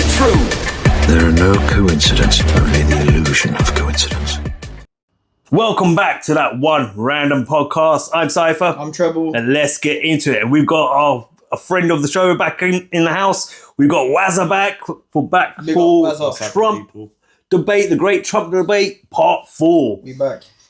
the truth. There are no coincidences, only the illusion of coincidence. Welcome back to that one random podcast. I'm Cypher. I'm Treble. And let's get into it. And we've got a friend of the show back in the house. We've got Wazza back for Trump debate, the great Trump debate, part 4.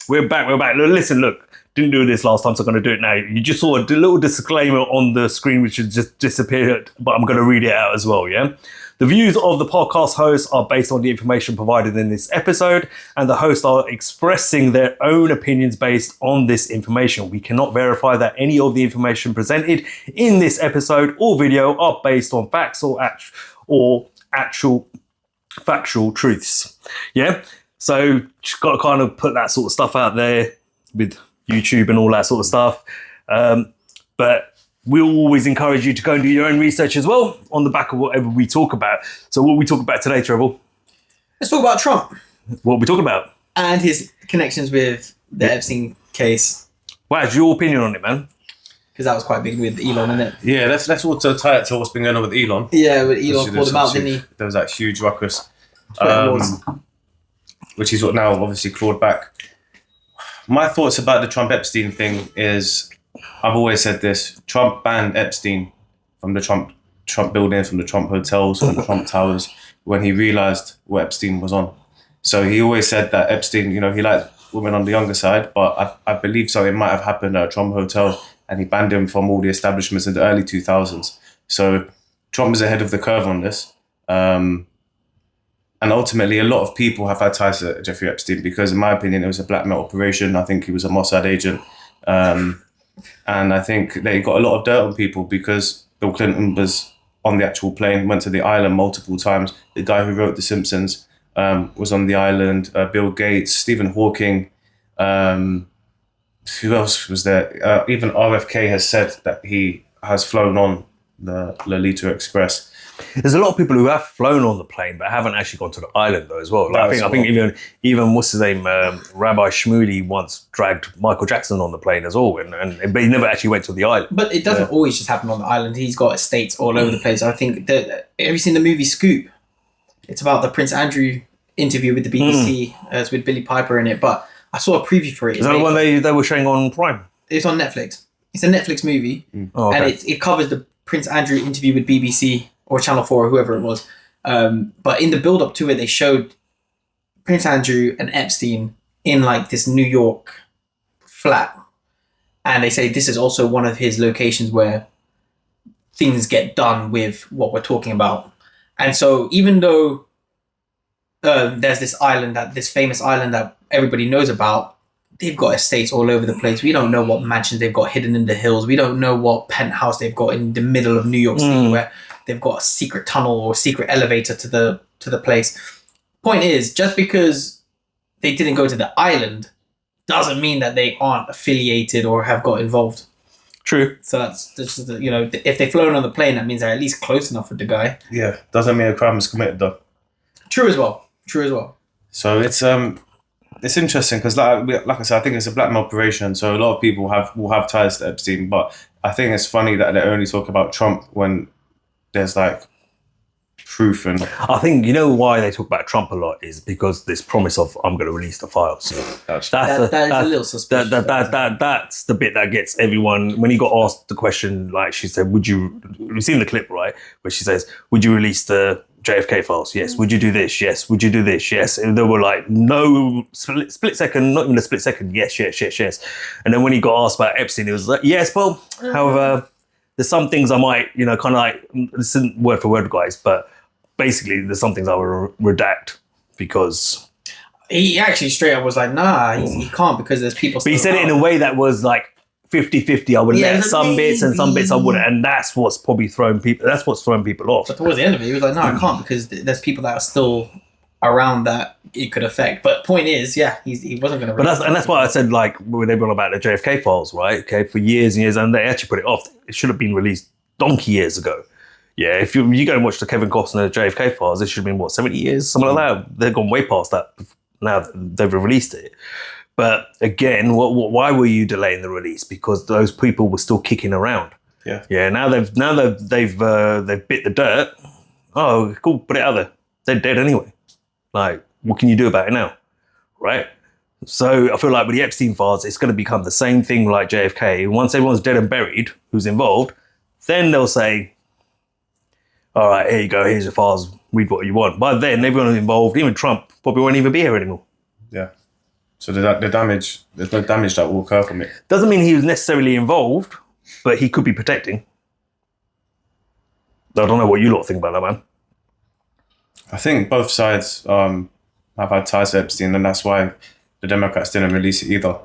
We're back. Listen, look, didn't do this last time, so I'm going to do it now. You just saw a little disclaimer on the screen, which has just disappeared, but I'm going to read it out as well, yeah? The views of the podcast hosts are based on the information provided in this episode, and the hosts are expressing their own opinions based on this information. We cannot verify that any of the information presented in this episode or video are based on facts or actual factual truths. Yeah? So just got to kind of put that sort of stuff out there with YouTube and all that sort of stuff. But we'll always encourage you to go and do your own research as well on the back of whatever we talk about. So what are we talking about today, Treble? Let's talk about Trump. What are we talking about? And his connections with the Epstein case. What's your opinion on it, man? Because that was quite big with Elon, isn't it? Yeah, let's also tie it to what's been going on with Elon. Yeah, with Elon called him out, didn't he? There was that huge ruckus. Which he's now obviously clawed back. My thoughts about the Trump-Epstein thing is, I've always said this, Trump banned Epstein from the Trump buildings, from the Trump hotels, from the Trump towers, when he realised what Epstein was on. So he always said that Epstein, he liked women on the younger side, but I believe something might have happened at a Trump hotel, and he banned him from all the establishments in the early 2000s. So Trump is ahead of the curve on this. And ultimately, a lot of people have had ties to Jeffrey Epstein because, in my opinion, it was a blackmail operation. I think he was a Mossad agent. And I think they got a lot of dirt on people because Bill Clinton was on the actual plane, went to the island multiple times. The guy who wrote The Simpsons was on the island. Bill Gates, Stephen Hawking. Who else was there? Even RFK has said that he has flown on the Lolita Express. There's a lot of people who have flown on the plane but haven't actually gone to the island though as well. Like, I think even what's his name, Rabbi Shmuley once dragged Michael Jackson on the plane as well, but he never actually went to the island. But it doesn't always just happen on the island. He's got estates all over the place. I think that, have you seen the movie Scoop? It's about the Prince Andrew interview with the BBC. It's with Billy Piper in it. But I saw a preview for it. Is that the one they were showing on Prime? It's on Netflix. It's a Netflix movie, Oh, okay. and it covers the Prince Andrew interview with BBC. Or Channel 4 or whoever it was. But in the build-up to it, they showed Prince Andrew and Epstein in like this New York flat. And they say this is also one of his locations where things get done with what we're talking about. And so even though there's this famous island that everybody knows about, they've got estates all over the place. We don't know what mansions they've got hidden in the hills. We don't know what penthouse they've got in the middle of New York City where they've got a secret tunnel or secret elevator to the place. Point is, just because they didn't go to the island doesn't mean that they aren't affiliated or have got involved. True. So that's just, if they've flown on the plane, that means they're at least close enough with the guy. Yeah, doesn't mean a crime is committed though. True as well. So it's interesting because, like I said, I think it's a blackmail operation. So a lot of people will have ties to Epstein, but I think it's funny that they only talk about Trump when there's like proof. And I think why they talk about Trump a lot is because this promise of I'm going to release the files. That is a little suspicious. That's the bit that gets everyone. When he got asked the question, like she said, you've seen the clip, right? Where she says, would you release the JFK files? Yes. Would you do this? Yes. Would you do this? Yes. And they were like, no, split second, not even a split second. Yes. And then when he got asked about Epstein, he was like, yes, well, however, there's some things I might, kind of like, this isn't word for word, guys, but basically there's some things I will redact because... He actually straight up was like, nah, he can't because there's people... But he said it in a way that was like 50-50. I would let some bits and some bits I wouldn't. And that's what's probably throwing people off. But towards the end of it, he was like, no, I can't because there's people that are still around that it could affect. But point is, he wasn't going to... And that's why I said, like, when they were about the JFK files, right? Okay, for years and years, and they actually put it off. It should have been released donkey years ago. Yeah, if you go and watch the Kevin Costner JFK files, it should have been, 70 years? Something like that. They've gone way past that now that they've released it. But again, why were you delaying the release? Because those people were still kicking around. Yeah. Yeah. Now they've bit the dirt, Oh, cool, put it out there. They're dead anyway. Like, what can you do about it now? Right? So I feel like with the Epstein files, it's going to become the same thing like JFK. Once everyone's dead and buried, who's involved, then they'll say, all right, here you go, here's your files, read what you want. By then, everyone involved, even Trump, probably won't even be here anymore. Yeah. So the damage, there's no damage that will occur from it. Doesn't mean he was necessarily involved, but he could be protecting. I don't know what you lot think about that, man. I think both sides have had ties to Epstein, and that's why the Democrats didn't release it either.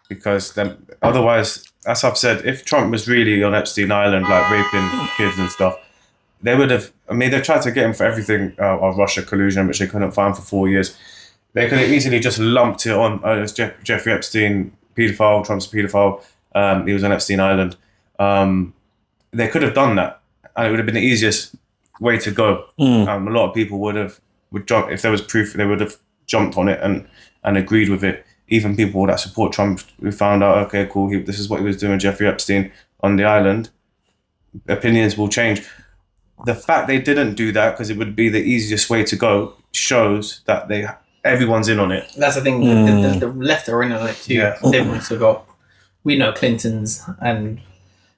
Because otherwise, as I've said, if Trump was really on Epstein Island, like raping kids and stuff, they would have, I mean, they tried to get him for everything of Russia collusion, which they couldn't find for 4 years. They could have easily just lumped it on, it's Jeffrey Epstein, paedophile, Trump's a paedophile, he was on Epstein Island. They could have done that, and it would have been the easiest way to go. A lot of people would jump, if there was proof, they would have jumped on it and agreed with it. Even people that support Trump who found out, okay, cool, this is what he was doing, Jeffrey Epstein on the island, opinions will change. The fact they didn't do that, because it would be the easiest way to go, shows that everyone's in on it. That's the thing, the left are in on it too. Yeah. They've also got, we know Clintons and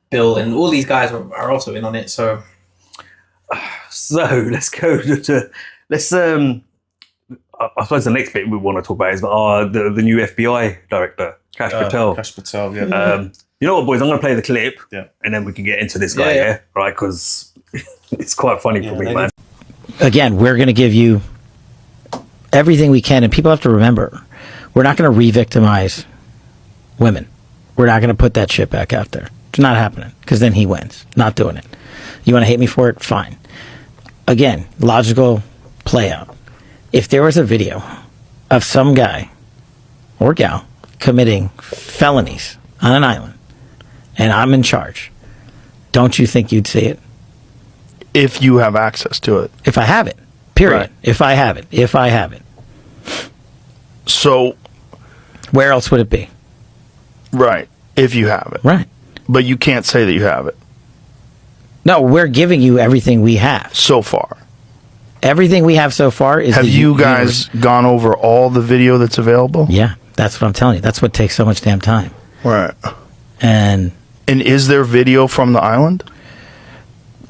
Bill and all these guys are also in on it, so let's go to I suppose the next bit we want to talk about is the new FBI director, Kash Patel. Kash Patel, yeah. You know what, boys? I'm going to play the clip, Yeah. and then we can get into this guy, yeah? Right? Because it's quite funny for me, man. Again, we're going to give you everything we can, and people have to remember, we're not going to re-victimize women. We're not going to put that shit back out there. It's not happening, because then he wins. Not doing it. You want to hate me for it? Fine. Again, logical play out. If there was a video of some guy or gal committing felonies on an island and I'm in charge, don't you think you'd see it? If you have access to it. If I have it. Period. Right. If I have it. So, where else would it be? right, if you have it. Right. But you can't say that you have it No, we're giving you everything we have. so far. Everything we have so far is... Have the you guys gone over all the video that's available? Yeah, that's what I'm telling you. That's what takes so much damn time. Right. And And is there video from the island?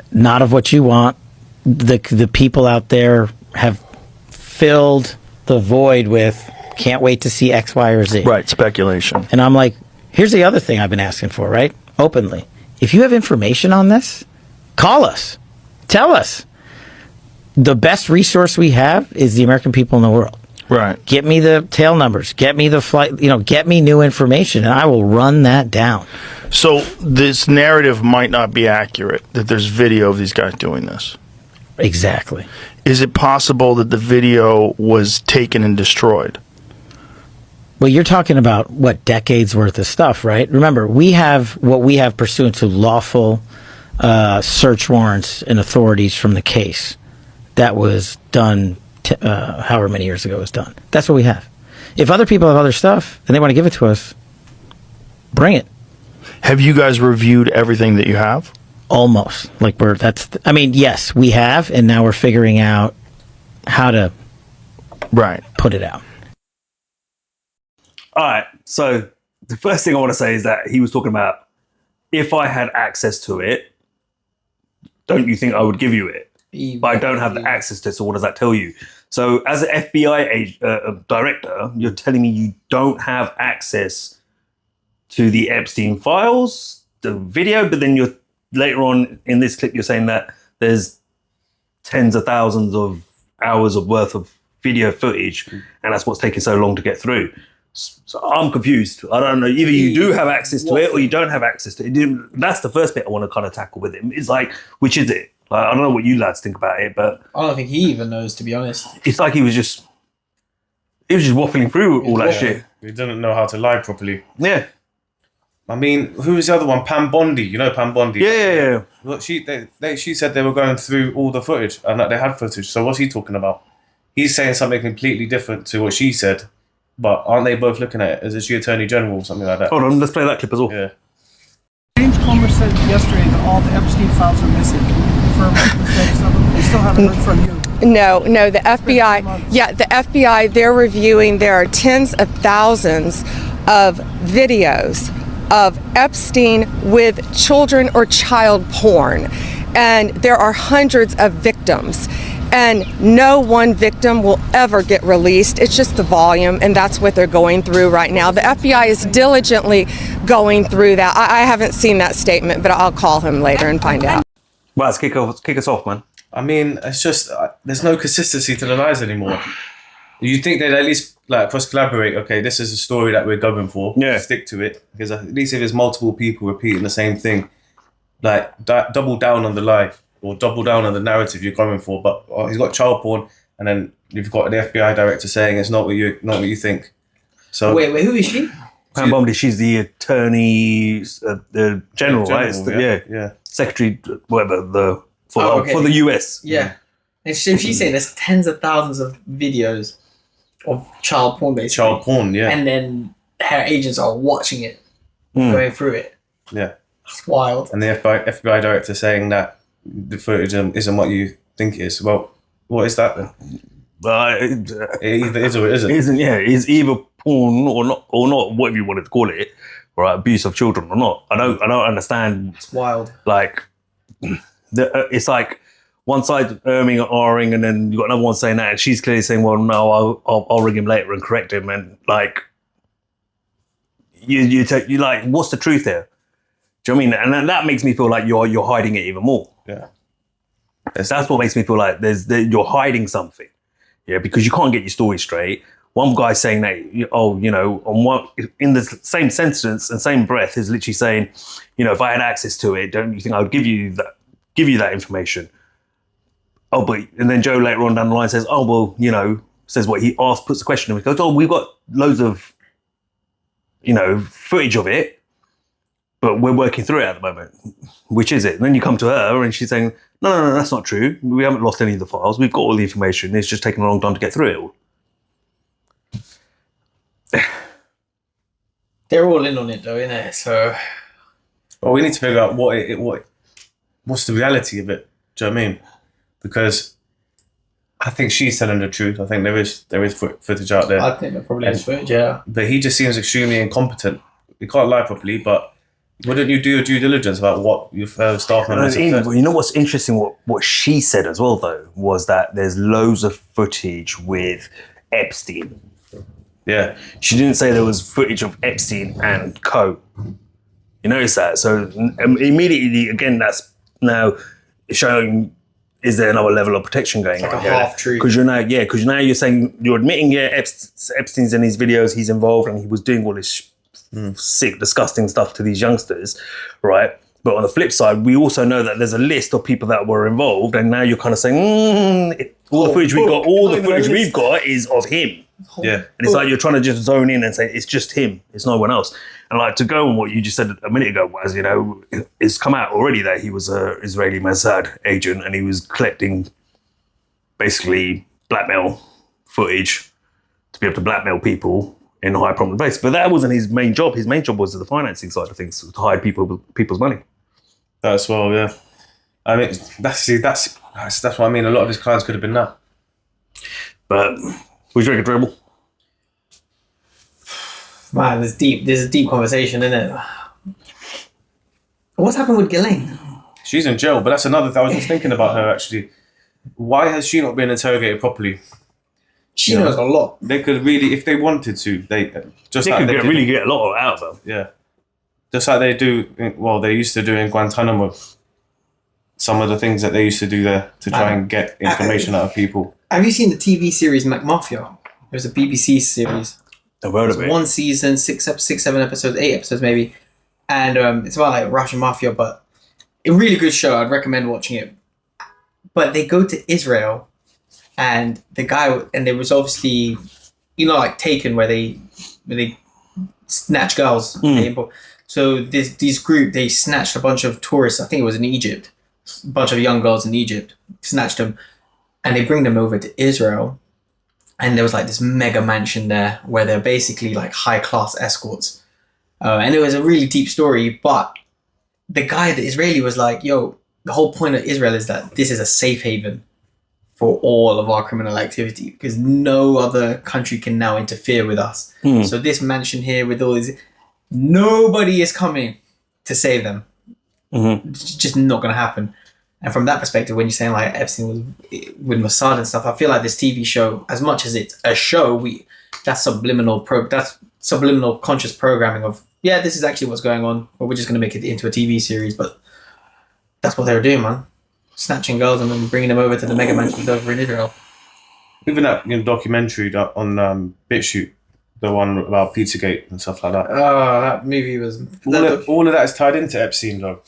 not of what you want. The people out there have filled the void with can't wait to see X, Y, or Z. Right, speculation. And I'm like, here's the other thing I've been asking for, right? Openly. If you have information on this, call us. Tell us. The best resource we have is the American people in the world. Right. Get me the tail numbers. Get me the flight, get me new information, and I will run that down. So this narrative might not be accurate, that there's video of these guys doing this. Exactly. Is it possible that the video was taken and destroyed? Well, you're talking about, decades worth of stuff, right? Remember, we have what we have pursuant to lawful search warrants and authorities from the case that was done however many years ago it was done. That's what we have. If other people have other stuff and they want to give it to us, bring it. Have you guys reviewed everything that you have? Almost. Yes, we have, and now we're figuring out how to put it out. All right. So the first thing I want to say is that he was talking about, if I had access to it, don't you think I would give you it? But I don't have the access to it, so what does that tell you? So as an FBI director, you're telling me you don't have access to the Epstein files, the video, but then you're later on in this clip, you're saying that there's tens of thousands of hours of worth of video footage, and that's what's taking so long to get through. So I'm confused. I don't know. Either you do have access to it or you don't have access to it. That's the first bit I want to kind of tackle with him. It's like, which is it? Like, I don't know what you lads think about it, but I don't think he even knows, to be honest. it's like he was just waffling through all that shit. He didn't know how to lie properly. Yeah. I mean, who was the other one? Pam Bondi. You know Pam Bondi? Yeah. Look, she said they were going through all the footage and that they had footage. So what's he talking about? He's saying something completely different to what she said. But aren't they both looking at it? Is she Attorney General or something like that? Hold on, let's play that clip as well. Yeah. James Comer said yesterday that all the Epstein files are missing. Can you confirm the status of still haven't heard from you. No, the FBI, they're reviewing, there are tens of thousands of videos of Epstein with children or child porn. And there are hundreds of victims. And no one victim will ever get released. It's just the volume, and that's what they're going through right now. The FBI is diligently going through that. I haven't seen that statement, but I'll call him later and find out. Well, kick us off, man. I mean, it's just there's no consistency to the lies anymore. You think they'd at least like cross collaborate? Okay, this is a story that we're going for. Yeah, stick to it, because at least if there's multiple people repeating the same thing, like double down on the lie or double down on the narrative you're going for. But he's got child porn, and then you've got the FBI director saying it's not what you think. So wait, who is she? Pam Bondi, she's the attorney, the general, right? Yeah. Secretary, whatever, for the US. Yeah. And she's saying there's tens of thousands of videos of child porn, basically. Child porn, yeah. And then her agents are watching it, going through it. Yeah. It's wild. And the FBI director saying that the footage isn't what you think it is. Well, what is that then? It either is or it isn't. Isn't, yeah. It's either porn or not, whatever you wanted to call it, right? Abuse of children or not. I don't understand. It's wild. Like, it's like one side erming and ahhing, and then you got another one saying that, and she's clearly saying, "Well, no, I'll ring him later and correct him." And like, you like, what's the truth here? Do you know what I mean? And that makes me feel like you're hiding it even more. Yeah, that's what makes me feel like you're hiding something. Yeah, because you can't get your story straight. One guy saying that, in the same sentence and same breath is literally saying, if I had access to it, don't you think I would give you that information? Oh, but and then Joe later on down the line says, oh, well, says what he asks, puts the question, and he goes, oh, we've got loads of, footage of it, but we're working through it at the moment. Which is it? And then you come to her and she's saying, no, that's not true. We haven't lost any of the files. We've got all the information. It's just taken a long time to get through it all. They're all in on it though, innit? So, well, we need to figure out what's the reality of it. Do you know what I mean? Because I think she's telling the truth. I think there is footage out there. I think there probably is footage, yeah. But he just seems extremely incompetent. He can't lie properly. But wouldn't you do your due diligence about what your staff members have said? You know what's interesting? What she said as well, though, was that there's loads of footage with Epstein. Yeah. She didn't say there was footage of Epstein and co. You notice that? So immediately, again, that's now showing, is there another level of protection going on? Like a half-truth. Because now you're saying, you're admitting, Epstein's in these videos, he's involved, and he was doing all this sick, disgusting stuff to these youngsters, right? But on the flip side, we also know that there's a list of people that were involved, and now you're kind of saying, all the footage we've got is of him. Yeah. And it's like you're trying to just zone in and say it's just him, it's no one else. And like to go on what you just said a minute ago was, it's come out already that he was a Israeli Mossad agent and he was collecting basically blackmail footage to be able to blackmail people in a high prominent place. But that wasn't his main job. His main job was the financing side of things, to hide people's money. That's well, yeah. I mean, that's what I mean. A lot of his clients could have been that. But would you reckon, Dribble? Man, there's a deep conversation, isn't it? What's happened with Ghislaine? She's in jail, but that's another thing. I was just thinking about her, actually. Why has she not been interrogated properly? She knows a lot. They could really, if they wanted to, they could really get a lot out of them. Yeah. Just like they do, they used to do in Guantanamo. Some of the things that they used to do there to try and get information out of people. Have you seen the TV series McMafia? There's a BBC series. I've heard of it. 1 season, 6, 7 episodes, 8 episodes maybe. And it's about like Russian mafia, but a really good show. I'd recommend watching it. But they go to Israel, and there was obviously, like Taken, where they snatch girls. So this group, they snatched a bunch of tourists. I think it was in Egypt. A bunch of young girls in Egypt, snatched them, and they bring them over to Israel. And there was like this mega mansion there where they're basically like high class escorts. And it was a really deep story, but the Israeli was like, yo, the whole point of Israel is that this is a safe haven for all of our criminal activity because no other country can now interfere with us. So this mansion here with all these, nobody is coming to save them. It's just not going to happen. And from that perspective, when you're saying like Epstein was with Mossad and stuff, I feel like this TV show, as much as it's a show, that's subliminal conscious programming of, yeah, this is actually what's going on, but we're just going to make it into a TV series. But that's what they were doing, man. Snatching girls and then bringing them over to the mega mansions over in Israel. Even that documentary on BitChute, the one about Pizzagate and stuff like that. Oh, that movie was... All of that is tied into Epstein, though.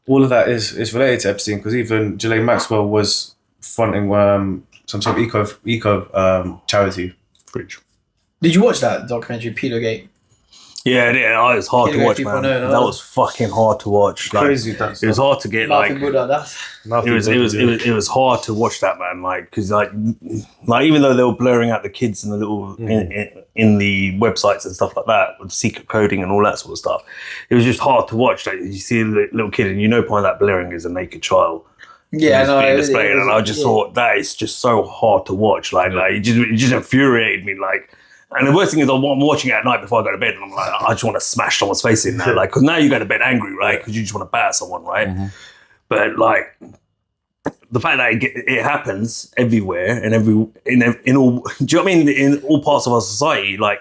All of that is related to Epstein, because even Ghislaine Maxwell was fronting some sort of eco charity. Fridge. Did you watch that documentary, Pedogate? Yeah, it was hard to watch, man. That was fucking hard to watch. Like, Crazy. It was hard to get like. It was hard to watch that, man. Like, because like even though they were blurring out the kids in the little in the websites and stuff like that, with secret coding and all that sort of stuff, it was just hard to watch. Like, you see a little kid, and behind that blurring is a naked child. Yeah, no, being displayed, and I just thought that is just so hard to watch. Like it just infuriated me. Like. And the worst thing is, I'm watching it at night before I go to bed, and I'm like, I just want to smash someone's face in there, like, because now you go to bed angry, right? Because you just want to batter someone, right? But like, the fact that it happens everywhere and in all, do you know what I mean? In all parts of our society, like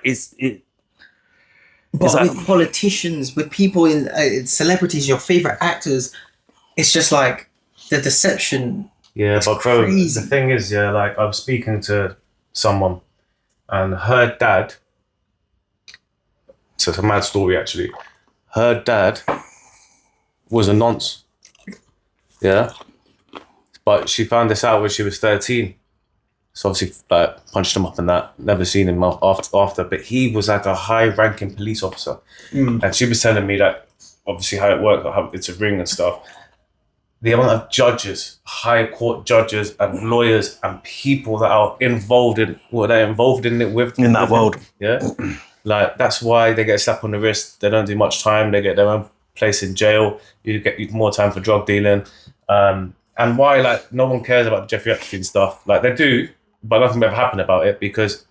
But with politicians, with people in celebrities, your favorite actors, it's just like the deception. Yeah, but bro, crazy. the thing is, like I was speaking to someone. And her dad, so it's a mad story actually. Her dad was a nonce. Yeah. But she found this out when she was 13. So obviously like punched him up and that. Never seen him after. But he was like a high ranking police officer. And she was telling me that obviously how it works, how it's a ring and stuff. The amount of judges, high court judges and lawyers and people that are involved in what they're involved in it with. In that world. Yeah. Like, that's why they get a slap on the wrist. They don't do much time. They get their own place in jail. You get more time for drug dealing. And why, like, no one cares about the Jeffrey Epstein stuff. Like, they do, but nothing ever happened about it because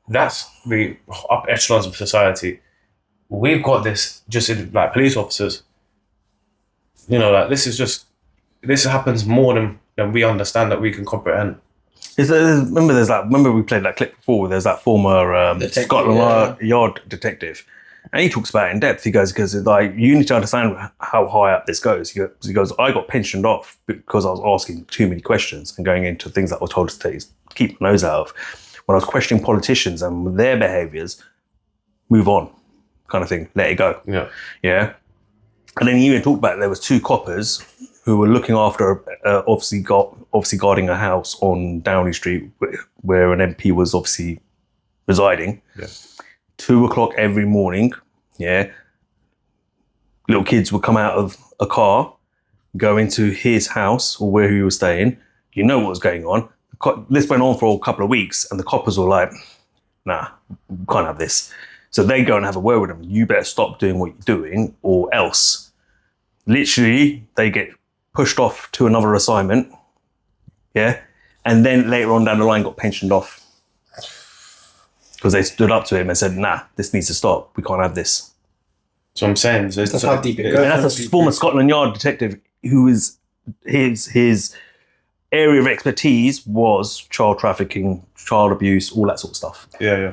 that's the upper echelons of society. We've got this just in, like, police officers. Like, this happens more than we understand that we can comprehend. Remember we played that clip before. There's that former Scotland Yard detective, and he talks about it in depth. He goes, because like you need to understand how high up this goes. He goes, I got pensioned off because I was asking too many questions and going into things that were told to keep my nose out of. When I was questioning politicians and their behaviours, move on, kind of thing, let it go. Yeah. And then he even talked about there was two coppers who were looking after, obviously guarding a house on Downing Street where an MP was obviously residing. 2:00 every morning, little kids would come out of a car, go into his house or where he was staying. You know what was going on. This went on for a couple of weeks, and the coppers were like, nah, we can't have this. So they go and have a word with him. You better stop doing what you're doing or else. Literally, they get pushed off to another assignment, and then later on down the line got pensioned off because they stood up to him and said, nah, this needs to stop. We can't have this. So I'm saying, that's how deep it goes. And that's a former Scotland Yard detective who is his area of expertise was child trafficking, child abuse, all that sort of stuff. Yeah.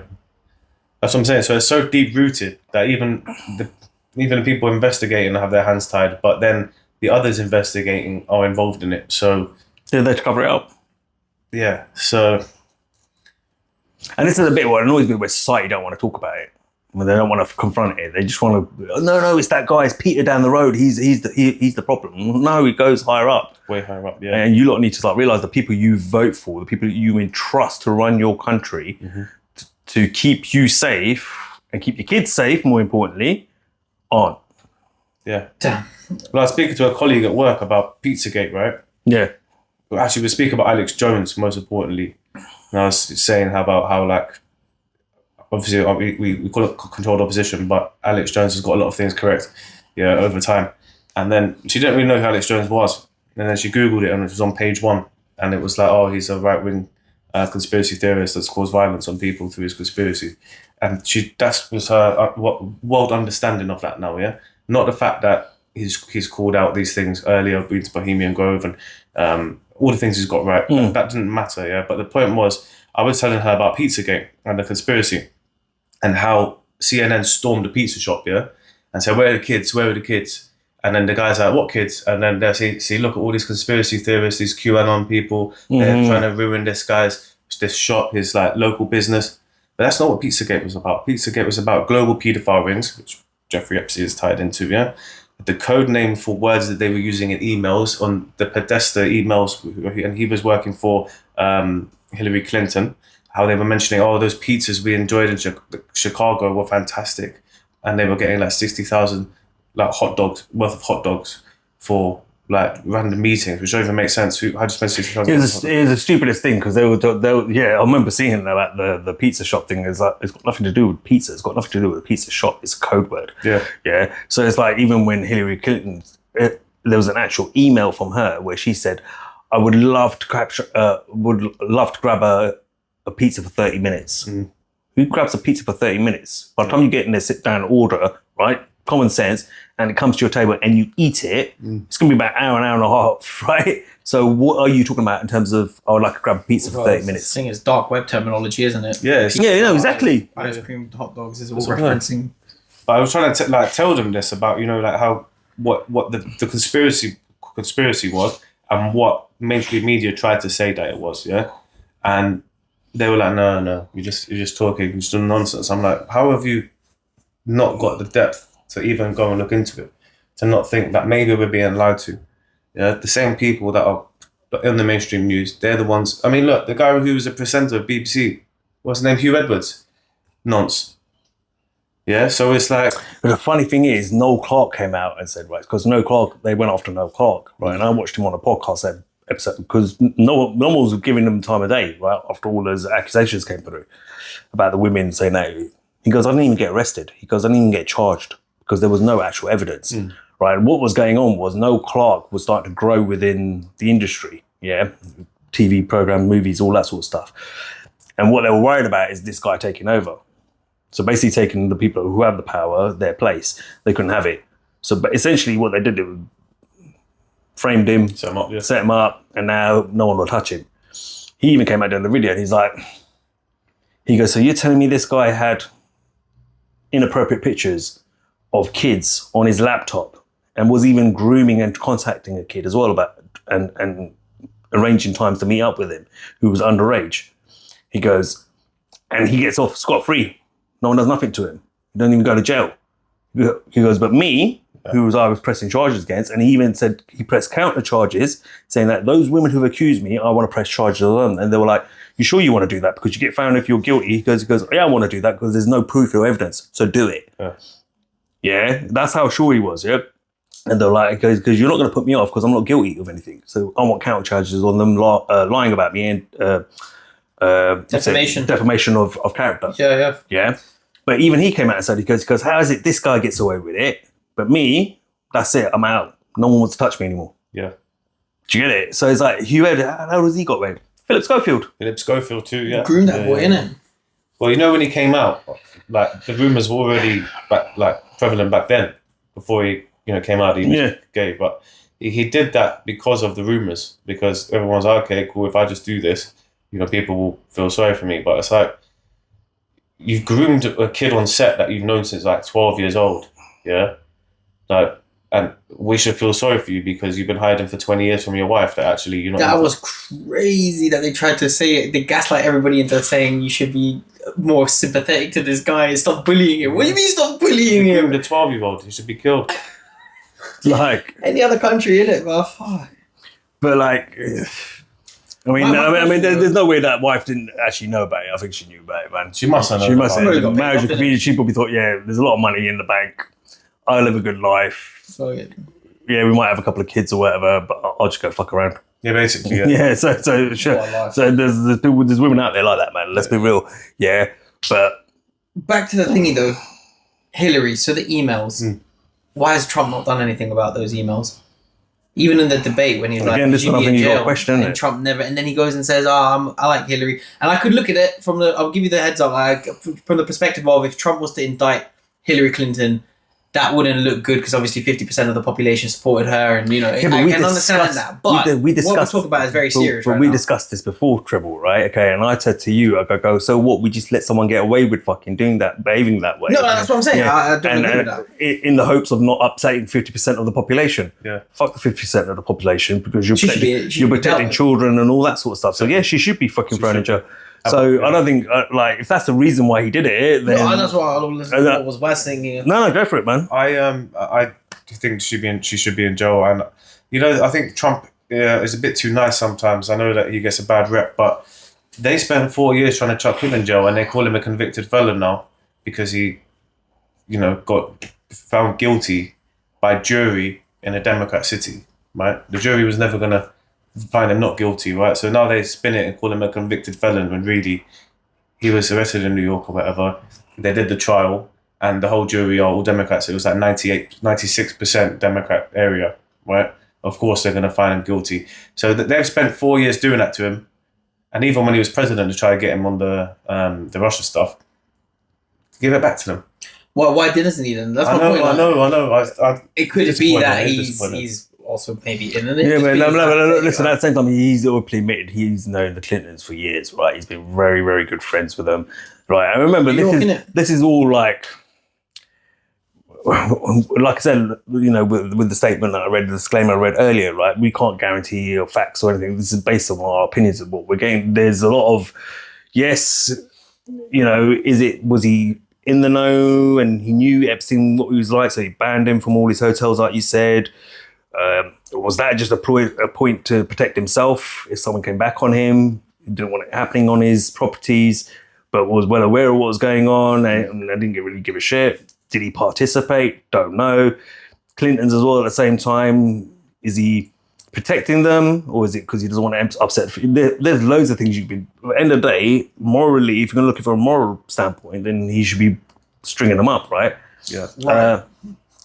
That's what I'm saying. So it's so deep rooted that even the people investigating have their hands tied, but then the others investigating are involved in it. So they're there to cover it up. Yeah. So, and this is a bit what annoys me where society don't want to talk about it. When they don't want to confront it, they just want to. No, it's that guy. It's Peter down the road. He's the problem. No, he goes higher up. Way higher up. Yeah. And you lot need to start realize the people you vote for, the people you entrust to run your country, to keep you safe and keep your kids safe. More importantly, aren't. Yeah. Damn. Well, I was speaking to a colleague at work about Pizzagate, right? Yeah. Well, actually, we're speaking about Alex Jones, most importantly. And I was saying how like, obviously, we call it controlled opposition, but Alex Jones has got a lot of things correct, over time. And then she didn't really know who Alex Jones was. And then she Googled it and it was on page 1. and it was like, oh, he's a right-wing conspiracy theorist that's caused violence on people through his conspiracy. And that was her world understanding of that now, yeah? Not the fact that he's called out these things earlier, been to Bohemian Grove and all the things he's got right. That didn't matter, yeah? But the point was, I was telling her about Pizzagate and the conspiracy and how CNN stormed the pizza shop, yeah? And said, where are the kids? Where are the kids? And then the guy's like, what kids? And then they see, look at all these conspiracy theorists, these QAnon people, they're trying to ruin this shop, his like local business. But that's not what Pizzagate was about. Pizzagate was about global paedophile rings, which Jeffrey Epstein is tied into, yeah? The code name for words that they were using in emails on the Podesta emails, and he was working for Hillary Clinton, how they were mentioning, oh, those pizzas we enjoyed in Chicago were fantastic. And they were getting like 60,000 like worth of hot dogs for like random meetings, which don't even make sense. How do you spend 60,000? It was the stupidest thing because they were I remember seeing about the pizza shop thing. Is like, it's got nothing to do with pizza. It's got nothing to do with a pizza shop. It's a code word. Yeah. So it's like even when Hillary Clinton, there was an actual email from her where she said, "I would love to grab a pizza for 30 minutes." Who grabs a pizza for 30 minutes? By the time you get in there, sit down, order, right? Common sense, and it comes to your table and you eat it, it's going to be about an hour and a half, right? So what are you talking about in terms of, I would like to grab a pizza for 30 minutes? I think it's dark web terminology, isn't it? Yeah, exactly. Ice cream, hot dogs is all referencing. But I was trying to tell them this about, like how, what the conspiracy was and what mainstream media tried to say that it was, yeah? And they were like, no, you're just talking, you're just doing nonsense. I'm like, how have you not got the depth to even go and look into it? To not think that maybe we're being lied to. Yeah, the same people that are in the mainstream news, they're the ones. I mean, look, the guy who was a presenter of BBC, what's his name? Hugh Edwards. Nonce. Yeah, so it's like... But the funny thing is, Noel Clarke came out and said, right, because Noel Clarke, they went after Noel Clarke, right? And I watched him on a podcast episode because no one was giving them time of day, right? After all those accusations came through about the women saying that. He goes, I didn't even get arrested. He goes, I didn't even get charged because there was no actual evidence, right? And what was going on was Noel Clarke was starting to grow within the industry, yeah? TV program, movies, all that sort of stuff. And what they were worried about is this guy taking over. So basically taking the people who have the power, their place, they couldn't have it. So but essentially what they did, they framed him, set him up, and now no one will touch him. He even came out during the video and he goes, so you're telling me this guy had inappropriate pictures of kids on his laptop and was even grooming and contacting a kid as well about and arranging times to meet up with him who was underage. He goes, and he gets off scot-free. No one does nothing to him. He doesn't even go to jail. He goes, but me, I was pressing charges against, and he even said he pressed counter charges saying that those women who've accused me, I want to press charges on them. And they were like, you sure you want to do that? Because you get found if you're guilty. He goes, yeah, I want to do that because there's no proof or evidence. So do it. Yeah, that's how sure he was, yeah? And they're like, because you're not going to put me off because I'm not guilty of anything. So I want counter charges on them lying about me and defamation of character. Yeah. But even he came out and said, he goes, how is it this guy gets away with it? But me, that's it, I'm out. No one wants to touch me anymore. Yeah. Do you get it? So it's like, how has he got away? Philip Schofield too, yeah. Groomed that boy, innit? Well, when he came out, like the rumours were already prevalent back then, before he came out, he was gay. But he did that because of the rumours, because everyone's like, okay, cool, if I just do this, people will feel sorry for me. But it's like, you've groomed a kid on set that you've known since like 12 years old, yeah? And we should feel sorry for you because you've been hiding for 20 years from your wife that actually you're not... That was crazy that they tried to say it. They gaslight everybody into saying you should be more sympathetic to this guy. Stop bullying him. What do you mean stop bullying him? The 12-year-old, he should be killed. Like... Any other country, innit? But like... I mean, there's no way that wife didn't actually know about it. I think she knew about it, man. She must have known. She must have. Marriage and convenience. She probably thought, yeah, there's a lot of money in the bank. I live a good life. So yeah, we might have a couple of kids or whatever, but I'll just go fuck around. Yeah, basically. Yeah. Yeah. So sure. So there's women out there like that, man. Let's be real. Yeah, but back to the thingy though, Hillary. So the emails. Why has Trump not done anything about those emails? Even in the debate when he's like, Again, this is "Should be another in thing you got jail," to question, and isn't it? Trump never, and then he goes and says, I like Hillary," and I could look at it from I'll give you the heads up, like from the perspective of if Trump was to indict Hillary Clinton, that wouldn't look good because obviously 50% of the population supported her, and I can understand that. But what we're talking about is very serious. But right we now. discussed this before, Treble, right? Okay, and I said to you, I go, so what? We just let someone get away with fucking doing that, behaving that way? No, that's what I'm saying. I don't agree with that. In the hopes of not upsetting 50% of the population. Yeah. Fuck the 50% of the population because you're She should protecting, be- she you're should be protecting dealt with. children and all that sort of stuff. So yeah, she should be fucking thrown in jail. So I don't think like if that's the reason why he did it, then No, that's what I listened to. What was Wes thinking? no, go for it, man. I think she should be in jail, and I think Trump is a bit too nice sometimes. I know that he gets a bad rep, but they spent 4 years trying to chuck him in jail, and they call him a convicted felon now because he, got found guilty by jury in a Democrat city. Right, the jury was never gonna find him not guilty, right? So now they spin it and call him a convicted felon when really he was arrested in New York or whatever. They did the trial and the whole jury are all Democrats. It was like 96% Democrat area, right? Of course they're going to find him guilty. So they've spent 4 years doing that to him. And even when he was president to try to get him on the Russia stuff, give it back to them. Well, why didn't he then? That's my point. I know. It could be Disappointed, that it's disappointing. he's also maybe in it. Yeah, but listen, at the same time, he's openly admitted he's known the Clintons for years, right? He's been very, very good friends with them, right? I remember this is all like I said, with the statement that I read, the disclaimer I read earlier, right? We can't guarantee or facts or anything. This is based on our opinions of what we're getting. There's a lot of, yes, was he in the know and he knew Epstein, what he was like, so he banned him from all his hotels, like you said. Was that just a point to protect himself if someone came back on him? He didn't want it happening on his properties, but was well aware of what was going on and I didn't really give a shit. Did he participate? Don't know. Clintons as well at the same time. Is he protecting them or is it because he doesn't want to upset? There's loads of things you can. At the end of the day, morally, if you're going to look for a moral standpoint, then he should be stringing them up, right? Yeah.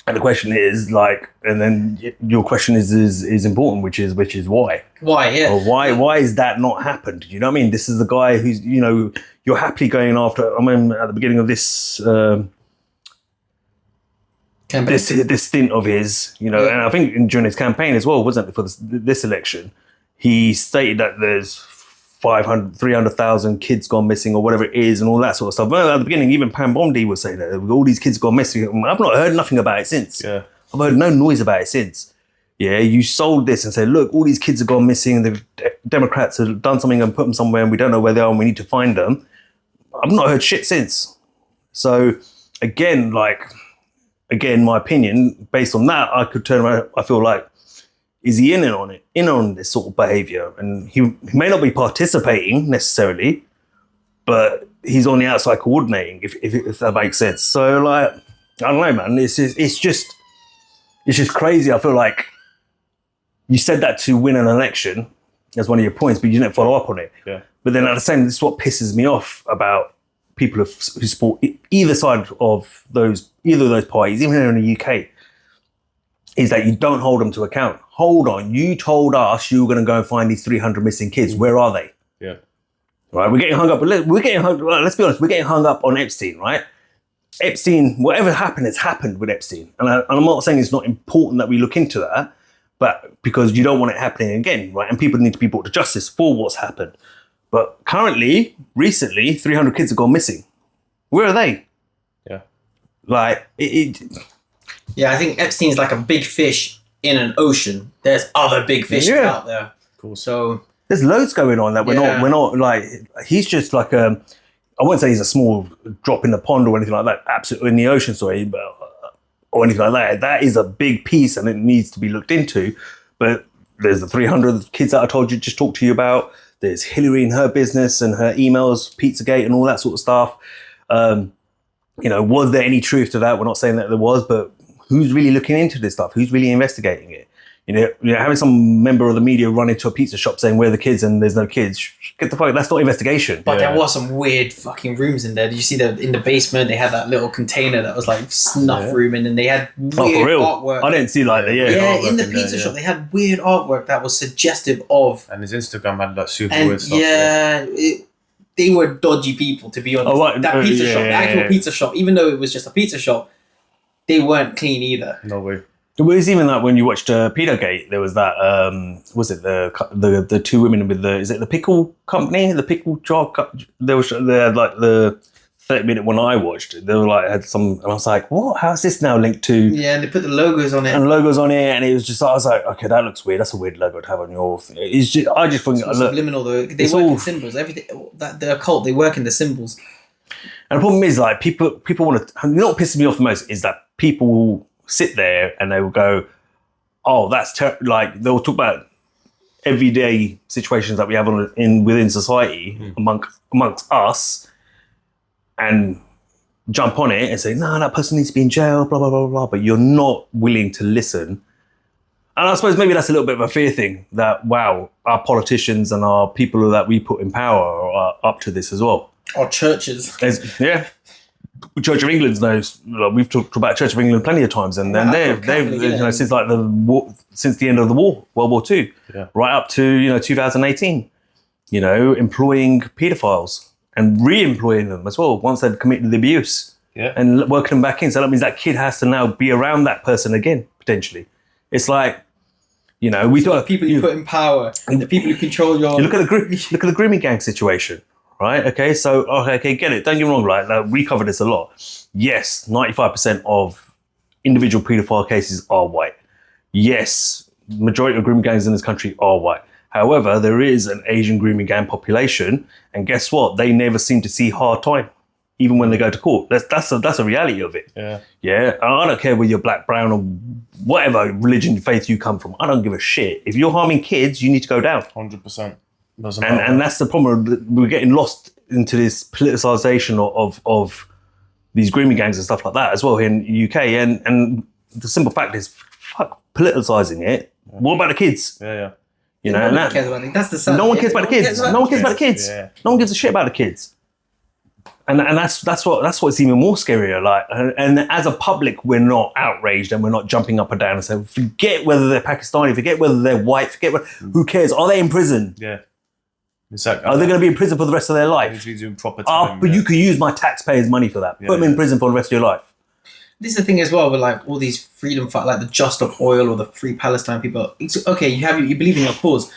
And the question is and then your question is important, which is why? Why? Yeah. Or why is that not happened? You know what I mean? This is the guy who's you're happily going after. I mean, at the beginning of this this stint of his, and I think during his campaign as well, wasn't it, for this election, he stated that there's 300,000 kids gone missing or whatever it is and all that sort of stuff. Well, at the beginning, even Pam Bondi was saying that all these kids gone missing. I've not heard nothing about it since. Yeah. I've heard no noise about it since. Yeah, you sold this and said, look, all these kids have gone missing. The Democrats have done something and put them somewhere and we don't know where they are and we need to find them. I've not heard shit since. So again, my opinion, based on that, I could turn around. I feel like, is he in on this sort of behaviour? And he may not be participating necessarily, but he's on the outside coordinating, if that makes sense. So I don't know, man. It's just crazy. I feel like you said that to win an election as one of your points, but you didn't follow up on it. Yeah. But then at the same time, this is what pisses me off about people who support either side of either of those parties, even here in the UK, is that you don't hold them to account. Hold on, you told us you were going to go and find these 300 missing kids. Where are they? Yeah. Right, we're getting hung up. Let's be honest, we're getting hung up on Epstein, right? Epstein, whatever happened has happened with Epstein. And I'm not saying it's not important that we look into that, but because you don't want it happening again, right? And people need to be brought to justice for what's happened. But recently, 300 kids have gone missing. Where are they? Yeah. Yeah, I think Epstein's like a big fish in an ocean. There's other big fish out there. Cool. So there's loads going on that we're not he's just like I won't say he's a small drop in the pond or anything like that, absolutely in the ocean, sorry, but, or anything like that. That is a big piece and it needs to be looked into. But there's the 300 kids that I just talked to you about. There's Hillary and her business and her emails, Pizzagate and all that sort of stuff. Was there any truth to that? We're not saying that there was, but who's really looking into this stuff? Who's really investigating it? having some member of the media run into a pizza shop saying, "Where are the kids?" and there's no kids. Get the fuck. That's not investigation. But there was some weird fucking rooms in there. Did you see that in the basement they had that little container that was like snuff room, and then they had weird artwork. I didn't see like that. Yeah, in the pizza shop they had weird artwork that was suggestive of. And his Instagram had like super And weird stuff. they were dodgy people, to be honest. That pizza shop, the actual pizza shop, even though it was just a pizza shop, they weren't clean either. No way. It was even like when you watched Pedogate, there was that was it the two women with the pickle company, the pickle jar they had like the 30-minute one I watched. They were like had some, and I was like, what? How's this now linked to? Yeah, and they put the logos on it. And logos on it, and it was just, I was like, okay, that looks weird. That's a weird logo to have on your thing. It's just, I just think, it's subliminal though. They work in symbols. Everything that the occult, they work in the symbols. And the problem is, like, people want to. You know what pisses me off the most is that people sit there and they will go, "Oh, that's like," they'll talk about everyday situations that we have within society amongst us, and jump on it and say, "No, that person needs to be in jail," blah blah blah blah. But you're not willing to listen. And I suppose maybe that's a little bit of a fear thing. That wow, our politicians and our people that we put in power are up to this as well. Or churches. Yeah. Church of England knows. We've talked about Church of England plenty of times, and then they've since like since the end of the war, World War II, right up to 2018, employing paedophiles and re-employing them as well once they've committed the abuse, and working them back in. So that means that kid has to now be around that person again potentially. It's like, we thought people you put in power, the people who control your. Look at the grooming gang situation. Right. Okay. So, okay, get it. Don't get me wrong. Like we covered this a lot. Yes, 95% of individual paedophile cases are white. Yes, majority of grooming gangs in this country are white. However, there is an Asian grooming gang population, and guess what? They never seem to see hard time, even when they go to court. That's a reality of it. Yeah. Yeah. And I don't care whether you're black, brown, or whatever religion, faith you come from. I don't give a shit. If you're harming kids, you need to go down. 100%. And that's the problem. We're getting lost into this politicization of these grooming gangs and stuff like that as well here in the UK. And the simple fact is, fuck politicizing it. What about the kids? Yeah. No one cares about it. That's the sad. No one cares about the kids. No one cares about the kids. Yeah. No one gives a shit about the kids. And that's what's even more scarier. Like, and as a public, we're not outraged and we're not jumping up and down and saying, forget whether they're Pakistani, forget whether they're white, who cares? Are they in prison? Yeah. Exactly. Are they going to be in prison for the rest of their life? They need to be doing proper time. But you could use my taxpayers' money for that. Put them in prison for the rest of your life. This is the thing as well with like all these freedom fight, like the Just Stop Oil or the Free Palestine people. It's okay. You believe in your cause.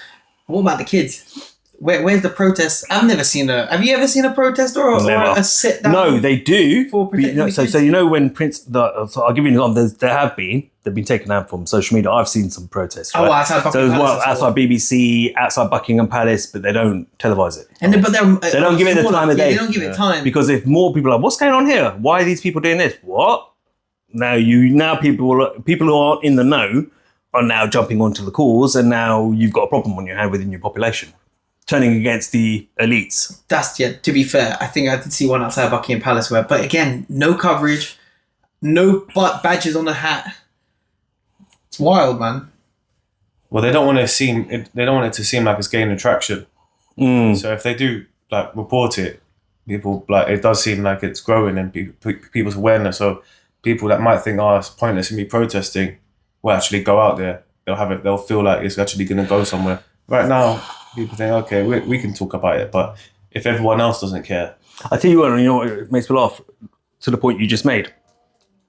What about the kids? Where's the protest? Have you ever seen a protest or a sit down? No, they do. For protecting So when Prince, I'll give you an example. They've been taken down from social media. I've seen some protests. Right? Outside Buckingham Palace. Outside BBC, outside Buckingham Palace, but they don't televise it. And they don't give it the time of day. They don't give it time because if more people are, what's going on here? Why are these people doing this? What? Now people who aren't in the know are now jumping onto the cause, and now you've got a problem on your hand within your population. Turning against the elites. To be fair, I think I did see one outside Buckingham Palace but again, no coverage, no badges on the hat. It's wild, man. Well, they don't want it to seem like it's gaining traction. So if they do like report it, people like it does seem like it's growing and people's awareness. So people that might think, it's pointless in me protesting, will actually go out there. They'll feel like it's actually going to go somewhere. Right now, people think, okay, we can talk about it, but if everyone else doesn't care. I tell you what, it makes me laugh to the point you just made.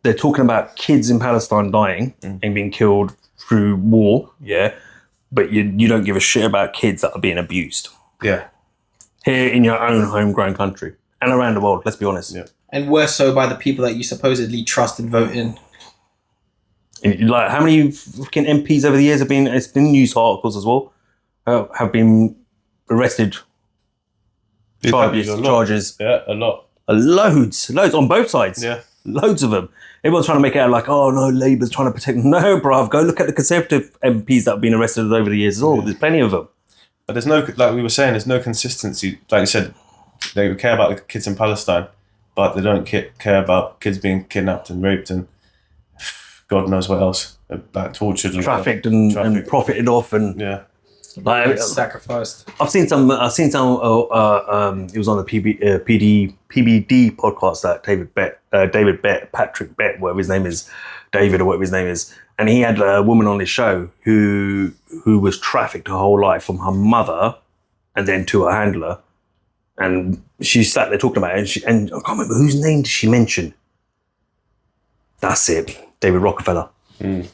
They're talking about kids in Palestine dying and being killed through war, but you don't give a shit about kids that are being abused. Yeah. Here in your own homegrown country and around the world, let's be honest. Yeah. And worse so by the people that you supposedly trust and vote in. Like, how many fucking MPs over the years it's been news articles as well, have been arrested. Charges. Yeah, a lot. Loads on both sides. Yeah. Loads of them. Everyone's trying to make it out like, oh no, Labour's trying to protect them. No, bruv, go look at the Conservative MPs that have been arrested over the years as well. There's plenty of them. But there's no, like we were saying, there's no consistency. Like you said, they care about the kids in Palestine, but they don't care about kids being kidnapped and raped and God knows what else like tortured and trafficked and profited off, and like sacrificed. I've seen some. It was on the PBD podcast that David Bett, Patrick Bett, whatever his name is, David or whatever his name is, and he had a woman on his show who was trafficked her whole life from her mother, and then to her handler, and she sat there talking about it, and I can't remember whose name did she mention. That's it, David Rockefeller. And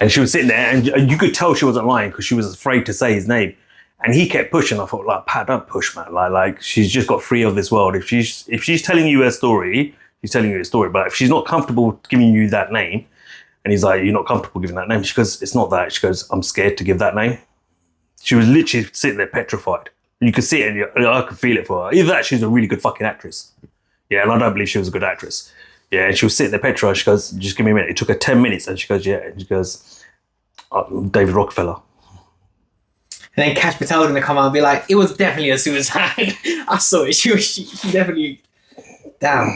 she was sitting there, and you could tell she wasn't lying because she was afraid to say his name. And he kept pushing. I thought, like, Pat, don't push, man. Like she's just got free of this world. If she's telling you her story, she's telling you a story. But if she's not comfortable giving you that name, and he's like, you're not comfortable giving that name, she goes, it's not that. She goes, I'm scared to give that name. She was literally sitting there petrified. You could see it, and I could feel it for her. Either that, she's a really good fucking actress. Yeah, and I don't believe she was a good actress. Yeah, and she was sitting there petrified. She goes, just give me a minute. It took her 10 minutes. And she goes, yeah. And she goes, David Rockefeller. And then Cash Patel's going to come out and be like, it was definitely a suicide. I saw it. She definitely... Damn.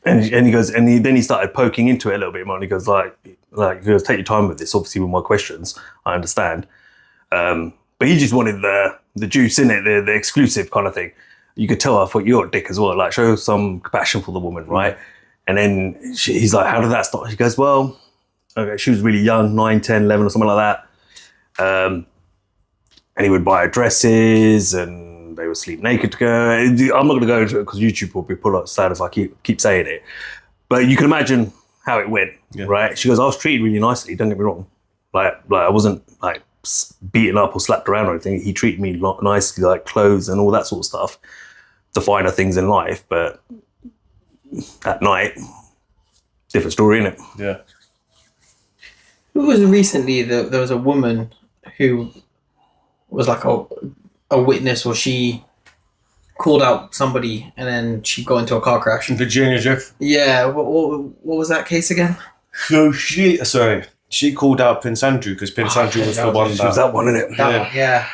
And he goes, then he started poking into it a little bit more. And he goes, he goes, take your time with this. Obviously, with my questions, I understand. But he just wanted the juice in it, the exclusive kind of thing. You could tell, I thought, you're a dick as well. Like, show some compassion for the woman, right? And then he's like, how did that start? She goes, well, okay, she was really young, 9, 10, 11 or something like that. And he would buy her dresses and they would sleep naked together. I'm not going to go into it because YouTube will be pulled up sad if I keep saying it. But you can imagine how it went, right? She goes, I was treated really nicely, don't get me wrong. Like I wasn't like beaten up or slapped around or anything. He treated me nicely, like clothes and all that sort of stuff. The finer things in life, but at night, different story, innit? Yeah. Who was recently, there was a woman who was like a witness, or she called out somebody and then she got into a car crash. Virginia Jeff. Yeah, what was that case again? So she called out Prince Andrew because Prince Andrew was the one that... She was that one, innit? Yeah.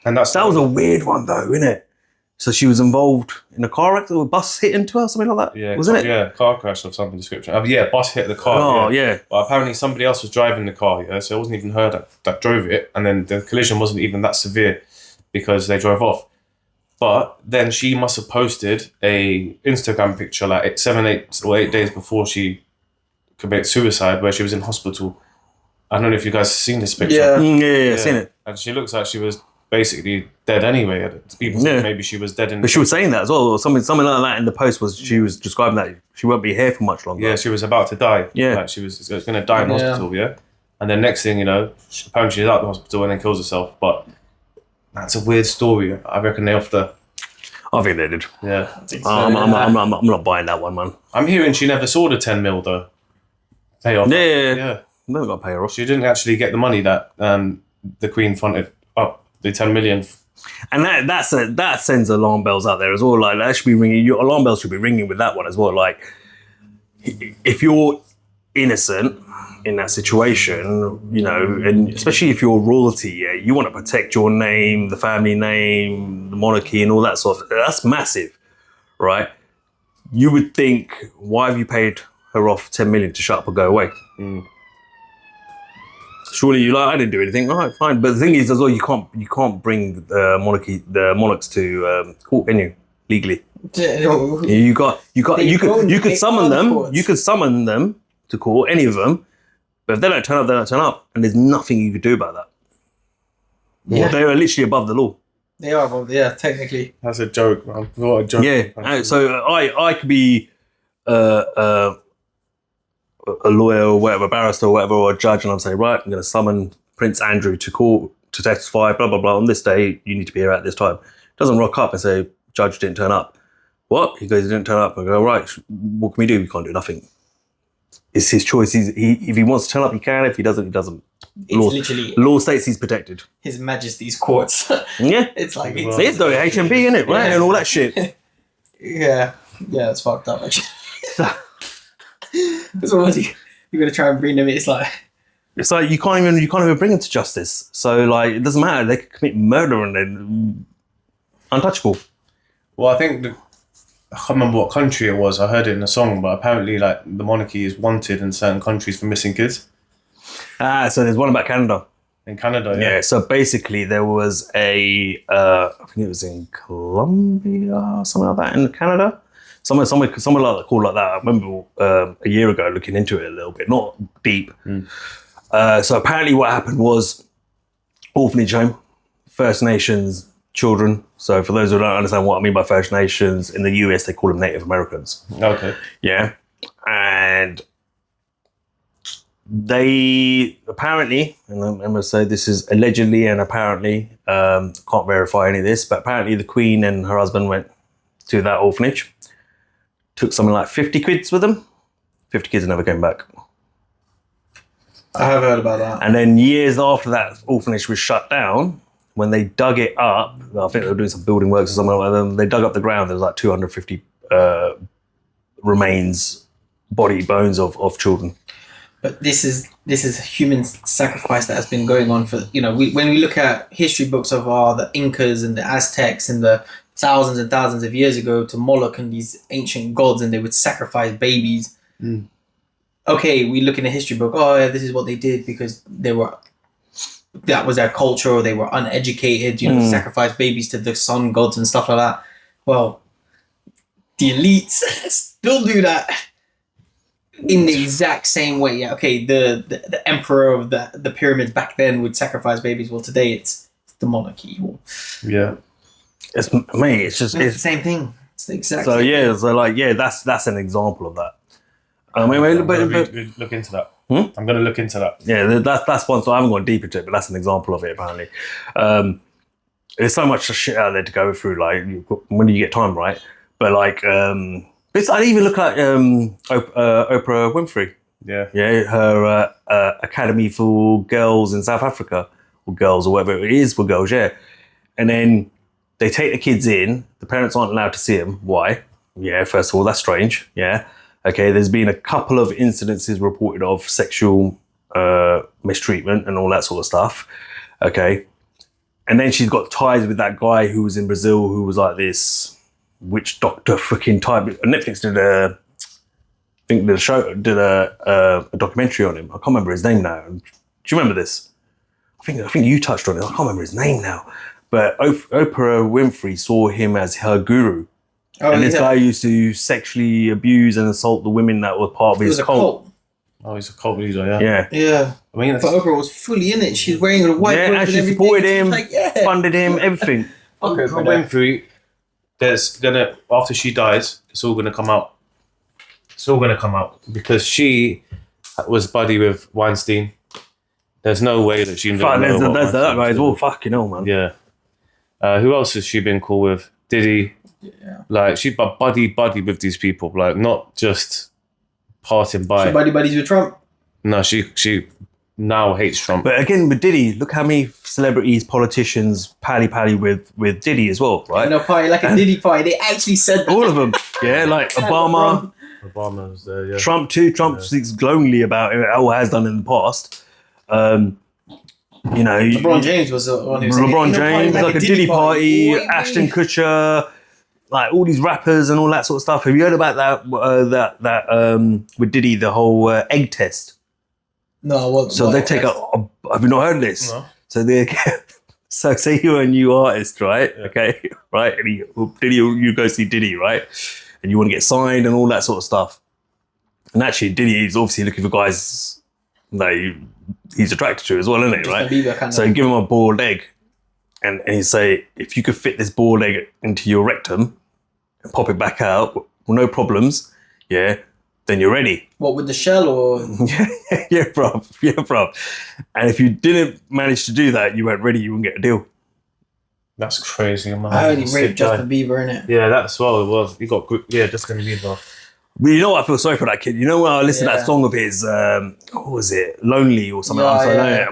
And that was a weird one though, innit? So she was involved in a car accident, or a bus hit into her, something like that, wasn't it? Yeah, car crash of some description. Bus hit the car. Oh, yeah. But apparently somebody else was driving the car, so it wasn't even her that drove it, and then the collision wasn't even that severe because they drove off. But then she must have posted a Instagram picture like 7, 8 or 8 days before she committed suicide, where she was in hospital. I don't know if you guys have seen this picture. Yeah, seen it. And she looks like she was basically dead anyway. People said maybe she was dead But she was saying that as well, or something like that in the post. She was describing that she won't be here for much longer. Yeah, she was about to die. Yeah. Like she was going to die in hospital, And then next thing you know, apparently she's out of the hospital and then kills herself. But that's a weird story. I reckon they have to... I think they did. Yeah. I'm not buying that one, man. I'm hearing she never saw the 10 mil though. Pay off. Yeah. Never got to pay her off. She didn't actually get the money that the Queen fronted up. The 10 million. And that sends alarm bells out there as well. Like, that should be ringing. Your alarm bells should be ringing with that one as well. Like, if you're innocent in that situation, and especially if you're royalty, you want to protect your name, the family name, the monarchy, and all that sort of. That's massive, right? You would think, why have you paid her off 10 million to shut up and go away? Surely you I didn't do anything. All right, fine. But the thing is as well, you can't bring the monarchs to court, can you? Legally. You could summon them. You could summon them to court, any of them. But if they don't turn up, they don't turn up, and there's nothing you could do about that. Yeah. They are literally above the law. They are above, technically. That's a joke, man. What a joke. Yeah. So I could be a lawyer or whatever, barrister or whatever, or a judge, and I'm saying, right, I'm going to summon Prince Andrew to court to testify, blah, blah, blah. On this day, you need to be here at this time. Doesn't rock up and say, judge didn't turn up. What? He goes, he didn't turn up. I go, right, what can we do? We can't do nothing. It's his choice. If he wants to turn up, he can. If he doesn't, he doesn't. Law states he's protected. His Majesty's courts. Yeah. It's like... It is though, HMP, isn't it? Right? And all that shit. Yeah, it's fucked up, actually. So what you're gonna try and bring them? It's like you can't even bring them to justice. So like it doesn't matter. They could commit murder and they're untouchable. Well, I think I can't remember what country it was. I heard it in a song, but apparently, like, the monarchy is wanted in certain countries for missing kids. So there's one about Canada. In Canada, Yeah, so basically there was I think it was in Colombia, something like that in Canada. Somewhere like that, called like that. I remember a year ago looking into it a little bit, not deep. So apparently what happened was orphanage home, First Nations children. So for those who don't understand what I mean by First Nations, in the US they call them Native Americans. Okay. Yeah. And they apparently, and I'm going to say this is allegedly and apparently, can't verify any of this, but apparently the Queen and her husband went to that orphanage, took something like 50 kids with them. 50 kids never came back. I have heard about that. And then years after that orphanage was shut down, when they dug it up, I think they were doing some building works or something like that, they dug up the ground, there was like 250 remains, body bones of children. But this is human sacrifice that has been going on for, when we look at history books of the Incas and the Aztecs and the thousands and thousands of years ago to Moloch and these ancient gods, and they would sacrifice babies. Okay, we look in a history book, this is what they did because that was their culture, or they were uneducated, sacrifice babies to the sun gods and stuff like that. Well, the elites still do that. In the exact same way, yeah. Okay, the emperor of the pyramids back then would sacrifice babies. Well, today it's the monarchy. Yeah, It's just the same thing. It's the exact. So same yeah, thing. so like that's an example of that. I'm going to look into that. I'm going to look into that. Yeah, that's one. So I haven't gone deep into it, but that's an example of it. Apparently, there's so much shit out there to go through. Like, when do you get time, right? But like, I even look at Oprah Winfrey. Yeah, her Academy for Girls in South Africa, or girls, or whatever it is for girls. Yeah, and then they take the kids in. The parents aren't allowed to see them. Why? Yeah, first of all, that's strange. Yeah. Okay, there's been a couple of incidences reported of sexual mistreatment and all that sort of stuff. Okay. And then she's got ties with that guy who was in Brazil who was like this witch doctor freaking type. Netflix did a documentary on him. I can't remember his name now. Do you remember this? I think you touched on it. I can't remember his name now. But Oprah Winfrey saw him as her guru. And this guy used to sexually abuse and assault the women that were part of his cult. Oh, he's a cult leader, yeah. Yeah. I mean, but Oprah was fully in it. She's wearing a white robe and she everything. supported him, Like, funded him, everything. Oprah Winfrey, after she dies, it's all gonna come out. It's all gonna come out because she was buddy with Weinstein. There's no way that she. There's that guy as well. Fucking hell, man. Yeah. Who else has she been cool with? Diddy. Yeah. Like, she's buddy with these people. Like, not just passing by. She buddies with Trump. No, she now hates Trump. But again, with Diddy, look how many celebrities, politicians pally with Diddy as well, right? Party like a Diddy party. They actually said that. All of them. Yeah, like Obama. Obama's there, yeah. Trump too. Trump speaks glowingly about it, or has done in the past. LeBron James was one who said LeBron James, like a Diddy party, Boy, Ashton Kutcher, like all these rappers and all that sort of stuff. Have you heard about that with Diddy, the whole egg test? No, I wasn't. So they take have you not heard of this? No. So say you're a new artist, right? Yeah. Okay, right? And you go see Diddy, right? And you want to get signed and all that sort of stuff. And actually, Diddy is obviously looking for guys that he's attracted to as well, isn't it? Right? So you give him a boiled egg, and you say, if you could fit this boiled egg into your rectum and pop it back out, well, no problems, yeah, then you're ready. What, with the shell or? yeah, bro. And if you didn't manage to do that, you weren't ready, you wouldn't get a deal. That's crazy, man. I only raped Justin Bieber, innit? Yeah, that's well, it was. You got Justin Bieber. But you know what? I feel sorry for that kid. You know when I listened to that song of his, what was it? Lonely or something.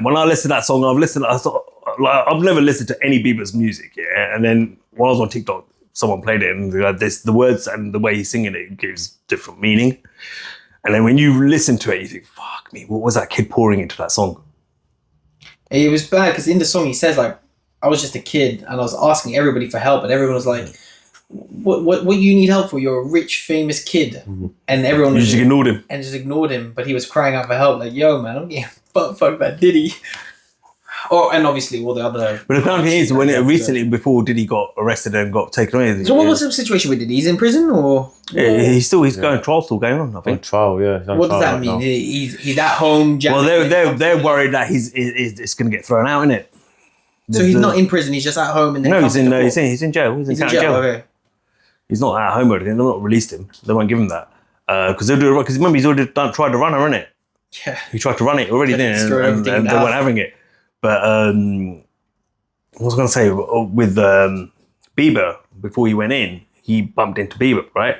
When I listened to that song, I've never listened to any Bieber's music, yeah. And then while I was on TikTok, someone played it, and the words and the way he's singing it gives different meaning. And then when you listen to it, you think, "Fuck me, what was that kid pouring into that song?" It was bad because in the song he says like, "I was just a kid and I was asking everybody for help, and everyone was like, what you need help for? You're a rich, famous kid, and everyone You just ignored him. and just ignored him. But he was crying out for help, like, "Yo, man, I'm getting fuck that Diddy." And obviously all the other. But the funny thing is, when recently before Diddy got arrested and got taken away. So what was the situation with Diddy? He's in prison, or Yeah, he's going trial, still going on. I On think. trial, yeah. He's on what does trial that mean? now. He's at home. Well, they're worried that it's going to get thrown out, innit? So he's not in prison. He's just at home, and then No, comes he's to court. in jail. He's in He's in county jail. jail. Okay. He's not at home or anything. They've not released him. They won't give him that because they'll do it. Because remember, he's already tried to run her, innit? Yeah. He tried to run it already, didn't he? Destroy everything in And the they house. weren't having it. But what was I going to say with Bieber before he went in? He bumped into Bieber, right?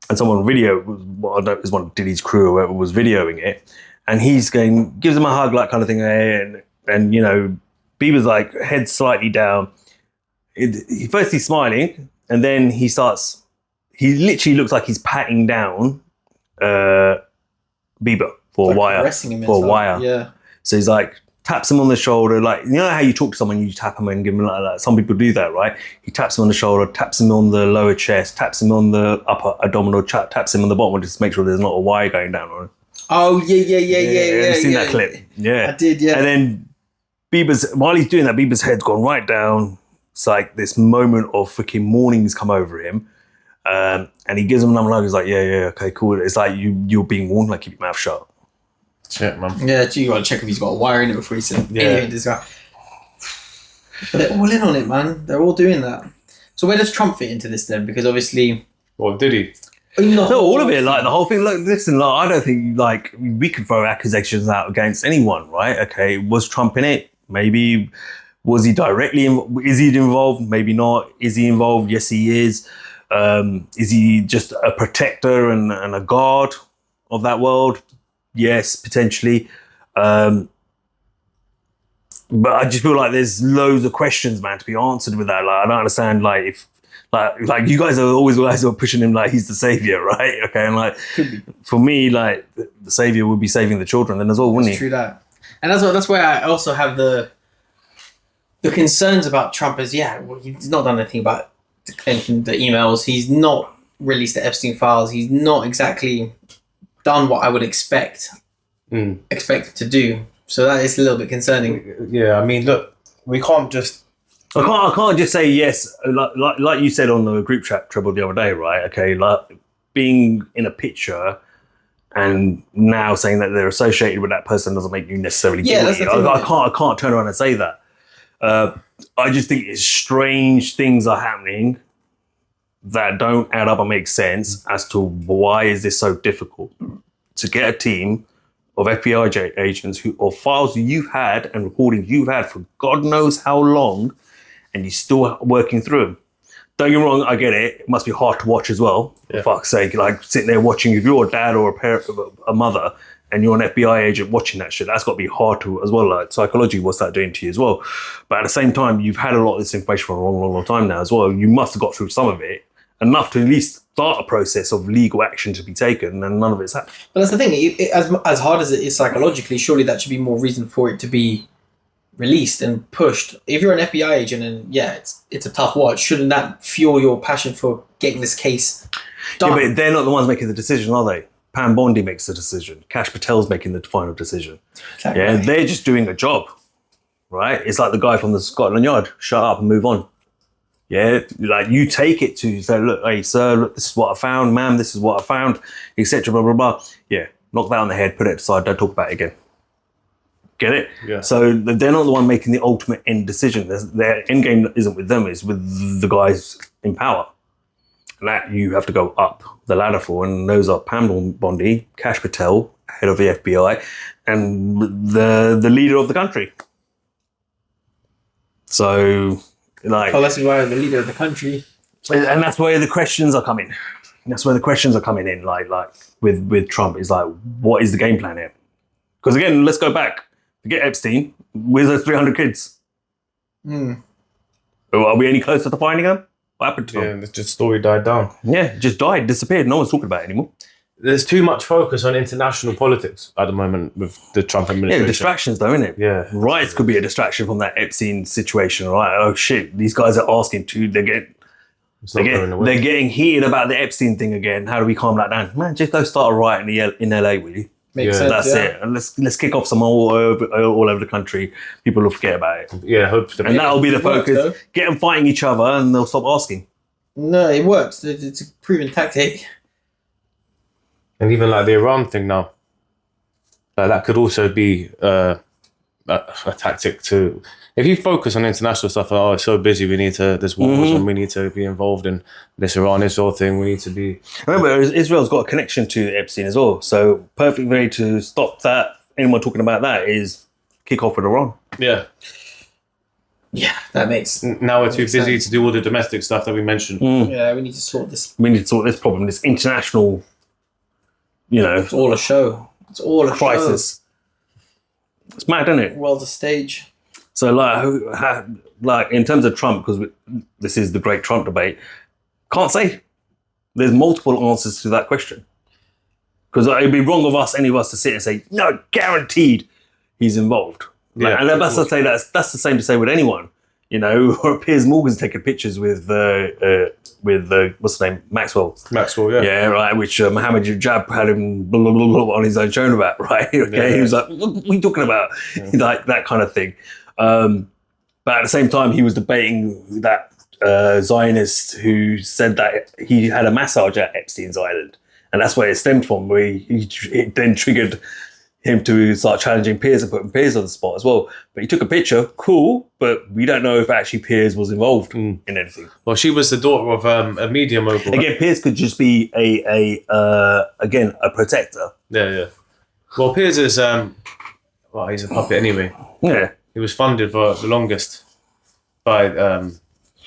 And someone was one of Diddy's crew or whoever was videoing it, and he's gives him a hug, like kind of thing, and you know, Bieber's like head slightly down. First he's smiling, and then he literally looks like he's patting down Bieber for a wire. Caressing him For a inside. wire. Yeah. So he's like, taps him on the shoulder, like, you know how you talk to someone, you tap him and give him like that. Some people do that, right? He taps him on the shoulder, taps him on the lower chest, taps him on the upper abdominal, taps him on the bottom, just to make sure there's not a wire going down on him. Oh yeah. Have you seen that clip? Yeah. I did, yeah. And then while he's doing that, Bieber's head's gone right down. It's like this moment of freaking mourning's come over him. And he gives him another hug. He's like, yeah, okay, cool. It's like you're being warned, like, keep your mouth shut. Shit, man. Yeah, you got to check if he's got a wire in it before he said anything to this guy. But they're all in on it, man. They're all doing that. So where does Trump fit into this then? Because obviously... What, did he? No, all of it, like the whole thing. Look, listen, like, I don't think like we can throw accusations out against anyone, right? Okay, was Trump in it? Maybe. Was he directly? Is he involved? Maybe not. Is he involved? Yes, he is. Is he just a protector and a guard of that world? Yes, potentially. But I just feel like there's loads of questions, man, to be answered with that. Like, I don't understand, like, if like you guys are pushing him like he's the savior, right? Okay, and like for me, like the savior would be saving the children then as well, wouldn't he? True that. And that's where I also have the concerns about Trump is, well, he's not done anything about the Clinton, the emails. He's not released the Epstein files. He's not exactly done what I would expect to do. So that is a little bit concerning. Yeah, I mean, look, we can't just... I can't just say yes, like you said on the group chat trouble the other day, right? Okay, like being in a picture and now saying that they're associated with that person doesn't make you necessarily guilty. That's the thing, I can't turn around and say that. I just think it's strange things are happening that don't add up and make sense as to why is this so difficult to get a team of FBI agents or files you've had and recordings you've had for God knows how long, and you're still working through them. Don't get me wrong, I get it. It must be hard to watch as well. For fuck's sake, like sitting there watching, if you're a dad or a parent, a mother, and you're an FBI agent watching that shit, that's got to be hard to as well. Like psychologically, what's that doing to you as well? But at the same time, you've had a lot of this information for a long time now as well. You must have got through some of it, enough to at least start a process of legal action to be taken, and none of it's happened. But that's the thing. As hard as it is psychologically, surely that should be more reason for it to be released and pushed. If you're an FBI agent and it's a tough watch, shouldn't that fuel your passion for getting this case done? Yeah, but they're not the ones making the decision, are they? Pam Bondi makes the decision. Kash Patel's making the final decision. Exactly. Yeah, they're just doing a job, right? It's like the guy from the Scotland Yard. Shut up and move on. Yeah, like you take it to say, look, hey, sir, look, this is what I found. Ma'am, this is what I found, etc. Blah, blah, blah. Yeah, knock that on the head, put it aside, don't talk about it again. Get it? Yeah. So they're not the one making the ultimate end decision. Their end game isn't with them, it's with the guys in power. And that you have to go up the ladder for. And those are Pam Bondi, Kash Patel, head of the FBI, and the leader of the country. So, like... Oh, that's why the leader of the country... And that's where the questions are coming. That's where the questions are coming in, like with Trump. It's like, what is the game plan here? Because again, let's go back. Forget Epstein. Where's those 300 kids? Are we any closer to finding them? What happened to them? Yeah, the story died down. Yeah, just died, disappeared. No one's talking about it anymore. There's too much focus on international politics at the moment with the Trump administration. Yeah, distractions though, innit? Yeah. Riots could be a distraction from that Epstein situation, right? Oh shit, these guys are asking to, they get It's not going away. They're getting heated about the Epstein thing again. How do we calm that down? Man, just go start a riot in LA, will you? Makes sense. That's it. And let's kick off some all over the country. People will forget about it. Yeah, hope. And that'll be the focus. Get them fighting each other, and they'll stop asking. No, it works. It's a proven tactic. And even like the Iran thing now, that could also be a tactic to. If you focus on international stuff, like, it's so busy, there's wars and we need to be involved in this Iran-Israel thing, we need to be... Remember, Israel's got a connection to Epstein as well, so perfect way to stop that, anyone talking about that, is kick off with Iran. Yeah. Yeah, that makes... Now we're too busy to do all the domestic stuff that we mentioned. Yeah, we need to sort this. We need to sort this problem, this international, It's all a show. It's all a crisis. It's mad, isn't it? World's a stage. So, like in terms of Trump, because this is the great Trump debate, can't say. There's multiple answers to that question. Because it'd be wrong of any of us to sit and say, no, guaranteed he's involved. And that's to say that's the same to say with anyone. Or Piers Morgan's taking pictures with what's the name, Maxwell. Maxwell, yeah. Yeah, right. Which Mohammed Jab had him blah, blah, blah, blah, on his own show about, right? Okay, Yeah. He was like, "What are you talking about?" Like that kind of thing. But at the same time, he was debating that Zionist who said that he had a massage at Epstein's Island, and that's where it stemmed from. Where it then triggered him to start challenging Piers and putting Piers on the spot as well. But he took a picture, cool, but we don't know if actually Piers was involved in anything. Well, she was the daughter of a media mogul. Again, Piers could just be a protector. Yeah. Well, Piers is he's a puppet anyway. Yeah. He was funded for the longest by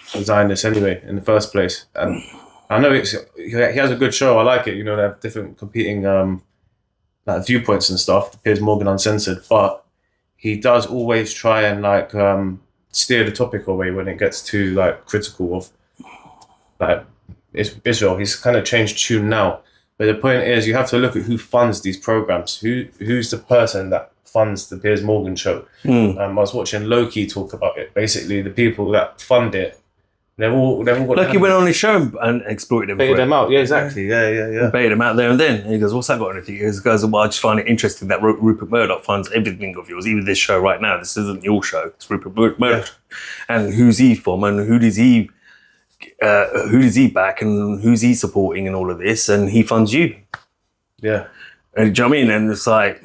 Zionists anyway, in the first place. And I know he has a good show. I like it. They have different competing viewpoints and stuff. Piers Morgan Uncensored, but he does always try and steer the topic away when it gets too critical of Israel. He's kind of changed tune now. But the point is, you have to look at who funds these programs. Who's the person that funds the Piers Morgan show? I was watching Loki talk about it. Basically, the people that fund it, they've all got... Loki went on his show and exploited him. Baited them out. Yeah, exactly. Yeah. Baited him out there and then. And he goes, "What's that got anything?" He goes, "Well, I just find it interesting that Rupert Murdoch funds everything of yours, even this show right now. This isn't your show. It's Rupert Murdoch. Yeah. And who's he from? And who does he back? And who's he supporting and all of this? And he funds you." Yeah. And do you know what I mean? And it's like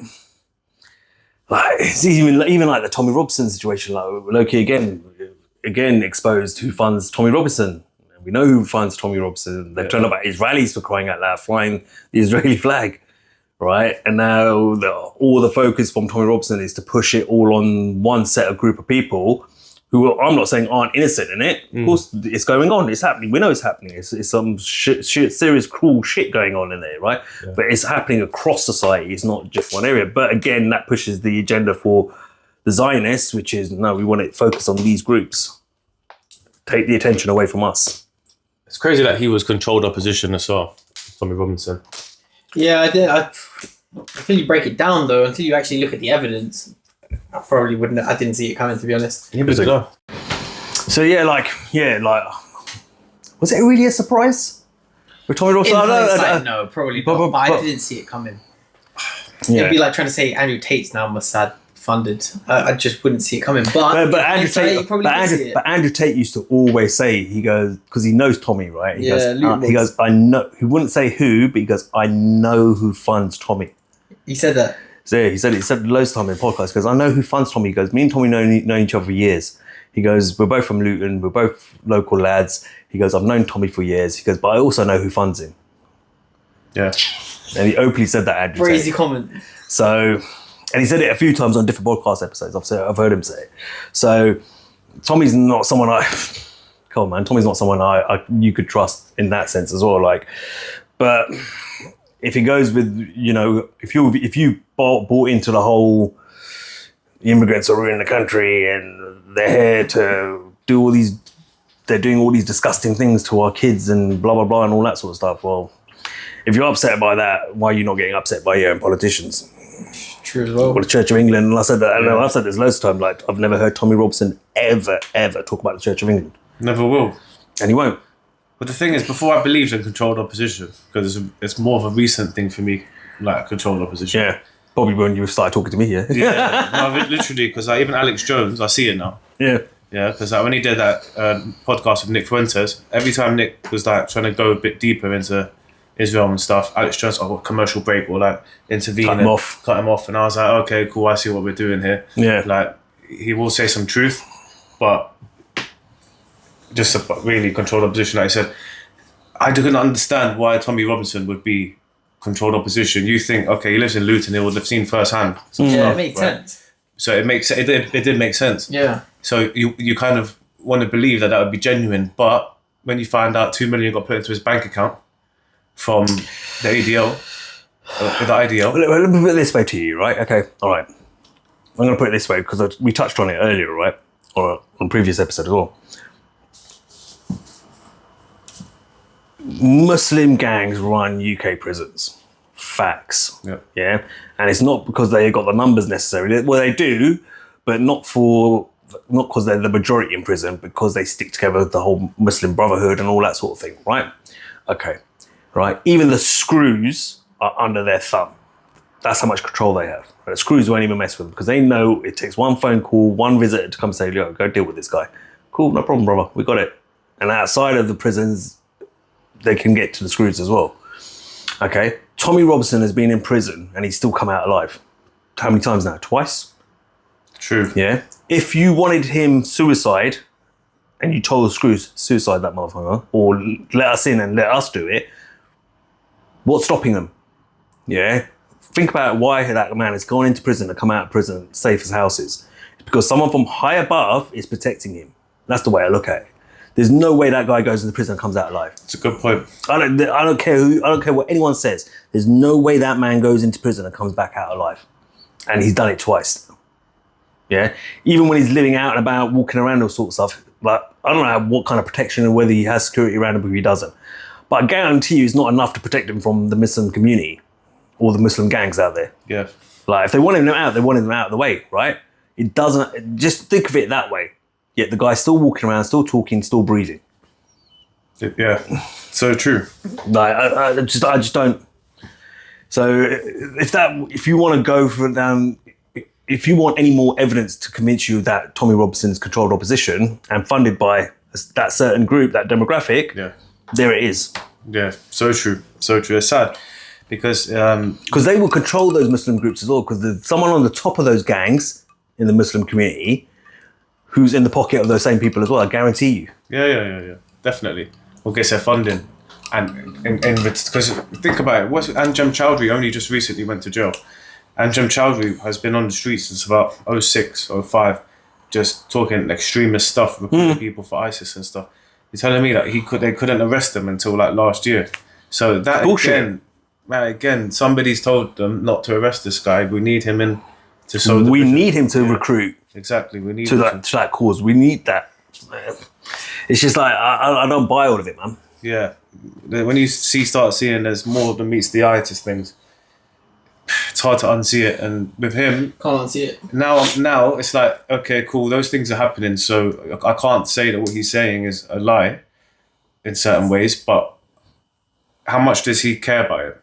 it's even like the Tommy Robinson situation. Like Loki again exposed who funds Tommy Robinson. We know who funds Tommy Robinson. They've turned up at his rallies, for crying out loud, flying the Israeli flag, right? And now all the focus from Tommy Robinson is to push it all on one group of people who I'm not saying aren't innocent in it. Of course, it's going on. It's happening. We know it's happening. It's some serious, cruel shit going on in there, right? Yeah. But it's happening across society. It's not just one area. But again, that pushes the agenda for the Zionists, which is, no, we want to focus on these groups. Take the attention away from us. It's crazy that he was controlled opposition as well, Tommy Robinson. Yeah, I did. Until you break it down, though, until you actually look at the evidence, I probably wouldn't. I didn't see it coming, to be honest. He was good. So was it really a surprise with Tommy Robinson? No, probably not. But I didn't see it coming. Yeah. It'd be like trying to say Andrew Tate's now Mossad funded. I just wouldn't see it coming. But Andrew Tate used to always say, he goes, because he knows Tommy, right? He goes, I know. He wouldn't say who, but he goes, I know who funds Tommy. He said that. So yeah, he said loads of time in podcasts. He goes, I know who funds Tommy. He goes, me and Tommy know each other for years. He goes, we're both from Luton. We're both local lads. He goes, I've known Tommy for years. He goes, but I also know who funds him. Yeah. And he openly said that, Andrew Tate. Crazy comment. So, and he said it a few times on different podcast episodes. I've heard him say it. So Tommy's not someone Tommy's not someone you could trust in that sense as well. But if he goes with, if you bought into the whole immigrants are ruining the country and they're here to do all these, they're doing all these disgusting things to our kids and blah, blah, blah and all that sort of stuff. Well, if you're upset by that, why are you not getting upset by your own politicians? True as well. Or the Church of England. And I said that, I've said this loads of times, I've never heard Tommy Robinson ever talk about the Church of England. Never will. And he won't. But the thing is, before I believed in controlled opposition, because it's more of a recent thing for me, like controlled opposition. Yeah. Probably when you started talking to me, yeah. Yeah, no, literally, because even Alex Jones, I see it now. Yeah. Yeah, because when he did that podcast with Nick Fuentes, every time Nick was like trying to go a bit deeper into Israel and stuff, Alex Jones, commercial break or like intervene cut him off. And I was like, okay, cool, I see what we're doing here. Yeah. Like, he will say some truth, but just a really controlled opposition. Like I said, I didn't understand why Tommy Robinson would be controlled opposition. You think, okay, he lives in Luton, he would have seen firsthand some Yeah, stuff, it makes right? sense. So it did make sense. Yeah. So you kind of want to believe that would be genuine, but when you find out 2 million got put into his bank account from the ADL, the IDL. Let me put it this way to you, right? Okay, all right. I'm going to put it this way because we touched on it earlier, right? Or on previous episode as well. Muslim gangs run UK prisons. Facts. Yeah. Yeah. And it's not because they got the numbers necessarily. Well, they do, but not because they're the majority in prison, because they stick together with the whole Muslim Brotherhood and all that sort of thing, right? Okay. Right. Even the screws are under their thumb. That's how much control they have. The screws won't even mess with them because they know it takes one phone call, one visitor to come say, "Yo, go deal with this guy." Cool, no problem, brother. We got it. And outside of the prisons, they can get to the screws as well. Okay. Tommy Robinson has been in prison and he's still come out alive. How many times now? Twice? True. Yeah. If you wanted him suicide and you told the screws, suicide that motherfucker, or let us in and let us do it, what's stopping them? Yeah. Think about why that man has gone into prison and come out of prison safe as houses. It's because someone from high above is protecting him. That's the way I look at it. There's no way that guy goes into prison and comes out alive. It's a good point. I don't care what anyone says. There's no way that man goes into prison and comes back out alive. And he's done it twice. Yeah. Even when he's living out and about, walking around, all sorts of stuff. Like, I don't know what kind of protection and whether he has security around him or he doesn't. But I guarantee you it's not enough to protect him from the Muslim community or the Muslim gangs out there. Yeah. Like, if they wanted him out, they wanted him out of the way, right? It doesn't, just think of it that way. Yet the guy's still walking around, still talking, still breathing. Yeah. So true. Like, I just don't. So if you want to go for down, if you want any more evidence to convince you that Tommy Robinson is controlled opposition and funded by that certain group, that demographic, Yeah. there it is. Yeah. So true. So true. It's sad because they will control those Muslim groups as well. Because there's someone on the top of those gangs in the Muslim community who's in the pocket of those same people as well. I guarantee you. Yeah. Definitely. Or gets their funding. And because think about it, Anjem Chowdhury only just recently went to jail. Anjem Chowdhury has been on the streets since about 06, 05, just talking extremist stuff, recruiting people for ISIS and stuff. You're telling me that they couldn't arrest him until like last year. So that again, somebody's told them not to arrest this guy. We need him in to sow the vision. Need him to recruit. Exactly, we need to that cause. We need that. It's just like I don't buy all of it, man. Yeah, when you start seeing there's more than meets the eye to things, it's hard to unsee it. And with him, can't unsee it. Now it's like, okay, cool, those things are happening. So I can't say that what he's saying is a lie in certain ways, but how much does he care about it?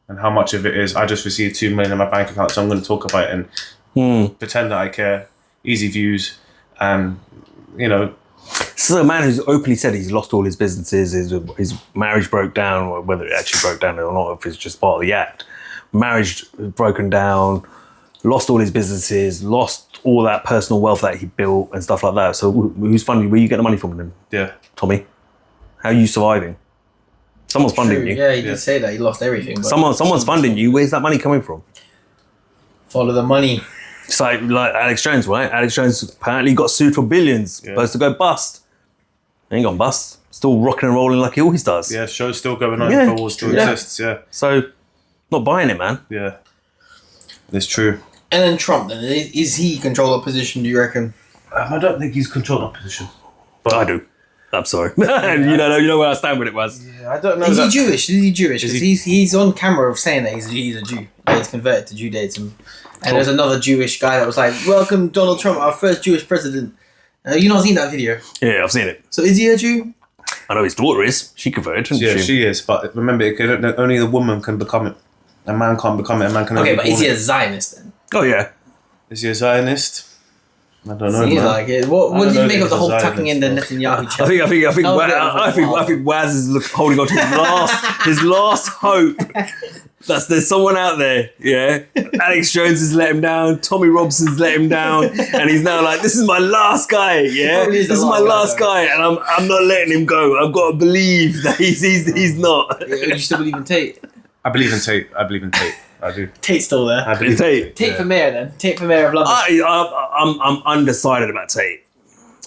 And how much of it is, I just received 2 million in my bank account, so I'm going to talk about it and pretend that I care. Easy views, and This is a man who's openly said he's lost all his businesses, his marriage broke down, or whether it actually broke down or not, if it's just part of the act. Marriage broken down, lost all his businesses, lost all that personal wealth that he built and stuff like that. So who's funding? Where you get the money from then? Yeah. Tommy, how are you surviving? Someone's funding you. Yeah, he did say that he lost everything. But Someone's funding you. Where's that money coming from? Follow the money. It's like Alex Jones, right? Alex Jones apparently got sued for billions. Yeah. Supposed to go bust. Ain't gone bust. Still rocking and rolling like he always does. Yeah, show's still going on. Yeah, war still exists. Yeah. So, not buying it, man. Yeah, it's true. And then Trump, then is he controlled opposition? Do you reckon? I don't think he's controlled opposition, but I do. I'm sorry. You know where I stand with it, was. Yeah, I don't know. Is he Jewish? Is he Jewish? Because he's on camera of saying that he's a Jew. That he's converted to Judaism. And there's another Jewish guy that was like, "Welcome, Donald Trump, our first Jewish president." You not seen that video? Yeah, I've seen it. So is he a Jew? I know his daughter is. She converted, isn't Yeah, she? she is. But remember, only the woman can become it. A man can't become it. A man can only Okay, but be is he born a Zionist then? Oh, yeah. Is he a Zionist? I don't know, Seems man. like it. What I don't did you know make if of the he's a whole tucking in the Zionist, Netanyahu I chest? think That was a bit of a I think Waz is holding on to his last hope. There's someone out there, yeah. Alex Jones has let him down. Tommy Robson's let him down, and he's now like, this is my last guy, yeah. probably is This the is my last last guy, guy, and I'm not letting him go. I've got to believe that he's not. Do you still believe in Tate? I believe in Tate. I do. Tate's still there. I believe in Tate for mayor then. Tate for mayor of London. I'm undecided about Tate.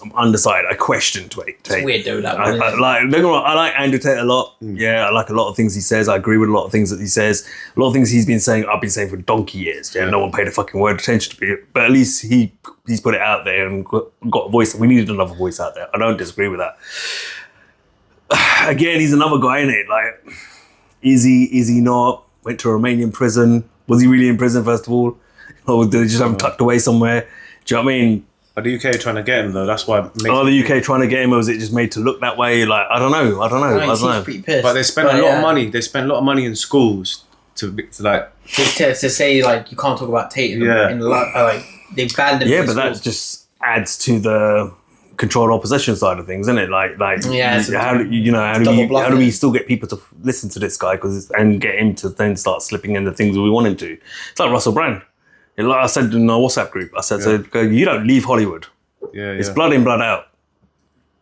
I'm undecided. I question Tate. It's weird though, that one. I like Andrew Tate a lot. Yeah, I like a lot of things he says. I agree with a lot of things that he says. A lot of things he's been saying, I've been saying for donkey years. Yeah, no one paid a fucking word attention to it. But at least he's put it out there and got a voice. We needed another voice out there. I don't disagree with that. Again, he's another guy, isn't it? Like, is he not? Went to a Romanian prison. Was he really in prison, first of all? Or did they just have him tucked away somewhere? Do you know what I mean? Are the UK trying to get him though? That's why. The UK trying to get him, or was it just made to look that way? Like, I don't know. He seems pretty pissed. But they spent a lot of money. They spent a lot of money in schools to say like you can't talk about Tate in like they banned him. Yeah, from but schools. that just adds to the controlled opposition side of things, isn't it? Like how do we still get people to listen to this guy and get him to then start slipping into things we want him to? It's like Russell Brand. Like I said in our WhatsApp group, I said, so you don't leave Hollywood. It's blood in, blood out.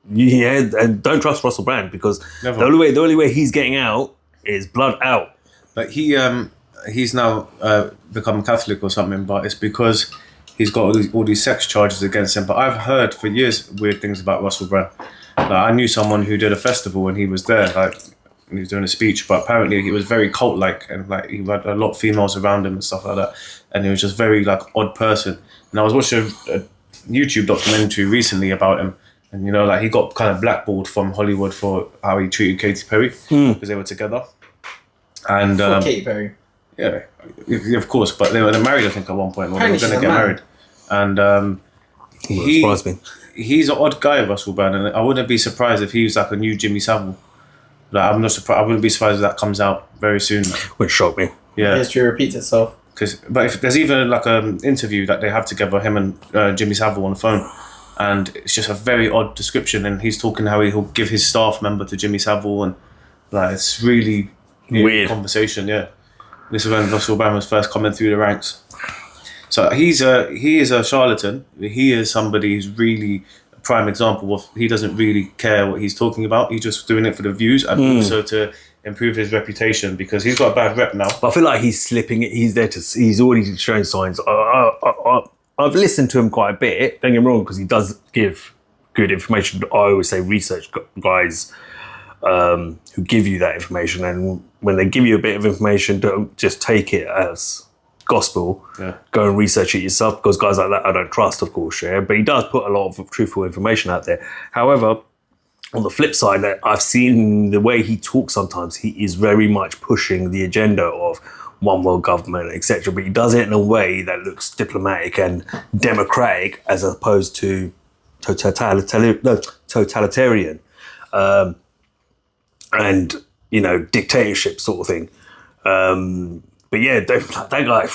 And don't trust Russell Brand because the only way he's getting out is blood out. But he's now become Catholic or something, but it's because he's got all these sex charges against him. But I've heard for years weird things about Russell Brand. Like, I knew someone who did a festival and he was there, like, and he was doing a speech, but apparently he was very cult-like and like he had a lot of females around him and stuff like that. And he was just very like odd person. And I was watching a YouTube documentary recently about him, and you know, like he got kind of blackballed from Hollywood for how he treated Katy Perry because they were together. And for Katy Perry. Yeah, of course, but they were married, I think, at one point. Or they were going to get married. And he's an odd guy, Russell Brand, and I wouldn't be surprised if he was like a new Jimmy Savile. Like, I'm not surprised. I wouldn't be surprised if that comes out very soon. Would shock me. Yeah, history repeats itself. But if there's even like an interview that they have together, him and Jimmy Savile on the phone, and it's just a very odd description, and he's talking how he'll give his staff member to Jimmy Savile, and like it's really weird conversation. Yeah, this is when Russell Brand was first coming through the ranks. So he is a charlatan. He is somebody who's really a prime example of he doesn't really care what he's talking about. He's just doing it for the views and also to improve his reputation because he's got a bad rep now. But I feel like he's slipping it. He's already showing signs. I've listened to him quite a bit. Don't get me wrong, because he does give good information. I always say research guys who give you that information, and when they give you a bit of information, don't just take it as gospel. Go and research it yourself, because guys like that I don't trust, of course. But he does put a lot of truthful information out there. However, on the flip side, that I've seen the way he talks sometimes, he is very much pushing the agenda of one world government, etc. But he does it in a way that looks diplomatic and democratic, as opposed to totalitarian, and dictatorship sort of thing. But yeah, that guy,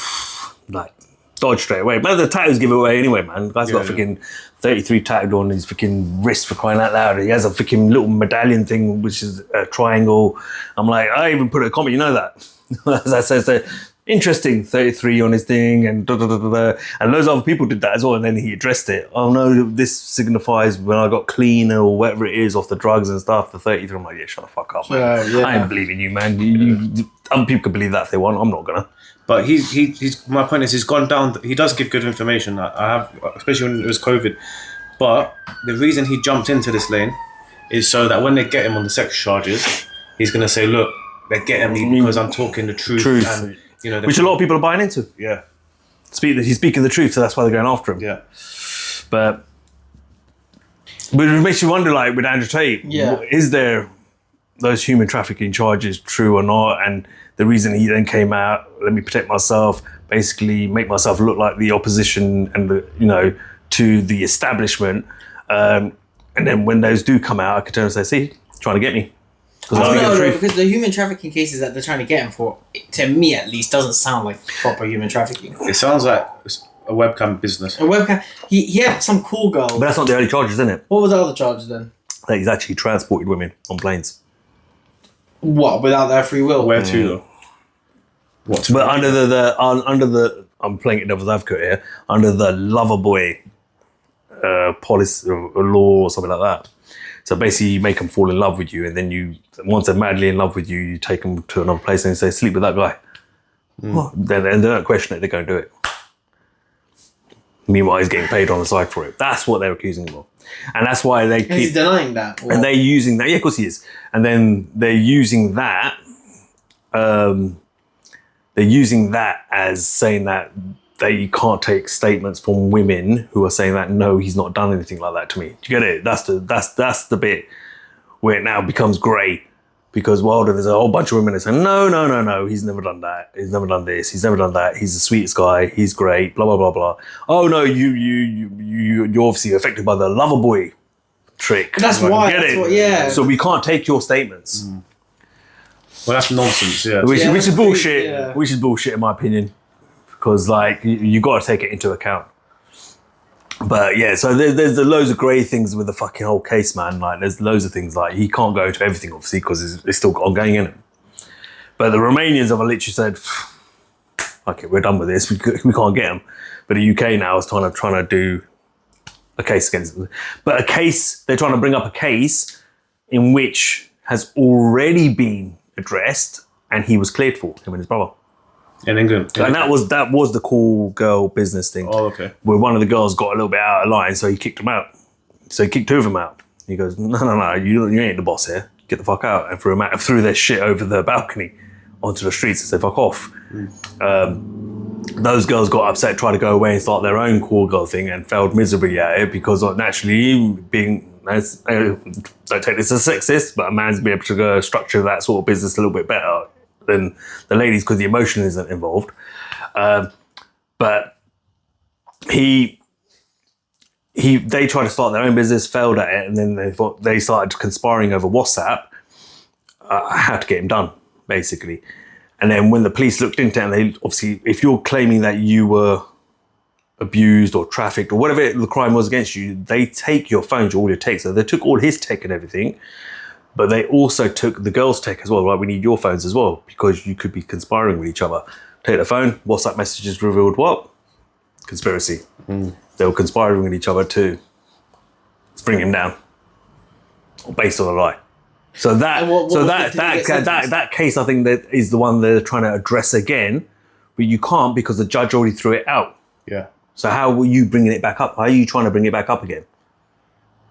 like, dodge straight away. Man, the tattoos give away anyway, man. The guy's got freaking 33 tattooed on his freaking wrist, for crying out loud. He has a freaking little medallion thing, which is a triangle. I'm like, I even put a comment, you know that? That says that interesting 33 on his thing, and and loads of other people did that as well, and then he addressed it. Oh no, this signifies when I got clean or whatever it is off the drugs and stuff, the 33. I'm like, yeah, shut the fuck up, man. I ain't believing you, man. Other people can believe that if they want. I'm not gonna. But he's my point is he's gone down. He does give good information. I have, especially when it was COVID. But the reason he jumped into this lane is so that when they get him on the sex charges, he's gonna say, look, they're getting me because I'm talking the truth. And, which a lot of people are buying into. Yeah. He's speaking the truth, so that's why they're going after him. Yeah. But it makes you wonder, like, with Andrew Tate, is there those human trafficking charges true or not? And the reason he then came out, let me protect myself, basically make myself look like the opposition and to the establishment. And then when those do come out, I could turn and say, see, trying to get me. No, because the human trafficking cases that they're trying to get him for, to me at least, doesn't sound like proper human trafficking. It sounds like a webcam business. A webcam. He had some cool girl. But that's not the only charges, isn't it? What was the other charges then? That he's actually transported women on planes. What, without their free will? Where to though? What? But under the I'm playing it devil's advocate here, under the lover boy policy or law or something like that. So basically, you make them fall in love with you, and then once they're madly in love with you, you take them to another place and you say, sleep with that guy. Then they don't question it; they go and do it. Meanwhile, he's getting paid on the side for it. That's what they're accusing him of, and that's why they keep He's denying that. and they're using that. Yeah, of course he is. And then they're using that. They're using that as saying that they can't take statements from women who are saying that no, he's not done anything like that to me. Do you get it? That's the bit where it now becomes grey, because there's a whole bunch of women that say no, he's never done that. He's never done this. He's never done that. He's the sweetest guy. He's great. Blah blah blah blah. Oh no, you're obviously affected by the lover boy trick. That's why. That's what, yeah. So we can't take your statements. Well, that's nonsense. Yeah. Which is bullshit. Yeah. Which is bullshit in my opinion, because like you got to take it into account. But yeah, so there's loads of grey things with the fucking whole case, man. Like there's loads of things like he can't go into everything obviously because it's still ongoing in it. But the Romanians have literally said, "Okay, we're done with this. We can't get them." But the UK now is trying to do a case against them. But they're trying to bring up a case in which has already been addressed, and he was cleared for him and his brother. In England. And that was the call girl business thing. Oh, okay. Where one of the girls got a little bit out of line, so he kicked him out. So he kicked two of them out. He goes, no, you ain't the boss here. Get the fuck out. And threw their shit over the balcony onto the streets and said, fuck off. Those girls got upset, tried to go away and start their own call girl thing and failed miserably at it because naturally don't take this as sexist, but a man's be able to go structure that sort of business a little bit better than the ladies because the emotion isn't involved. But they tried to start their own business, failed at it, and then they started conspiring over WhatsApp how to get him done, basically. And then when the police looked into it, and they obviously, if you're claiming that you were abused or trafficked or whatever the crime was against you, they take your phones, all your tech. So they took all his tech and everything, but they also took the girl's tech as well. Like, we need your phones as well because you could be conspiring with each other. Take the phone, WhatsApp messages revealed what? Conspiracy. They were conspiring with each other to bring him down based on a lie. So that case, I think, that is the one they're trying to address again, but you can't because the judge already threw it out. Yeah. So how were you bringing it back up? How are you trying to bring it back up again?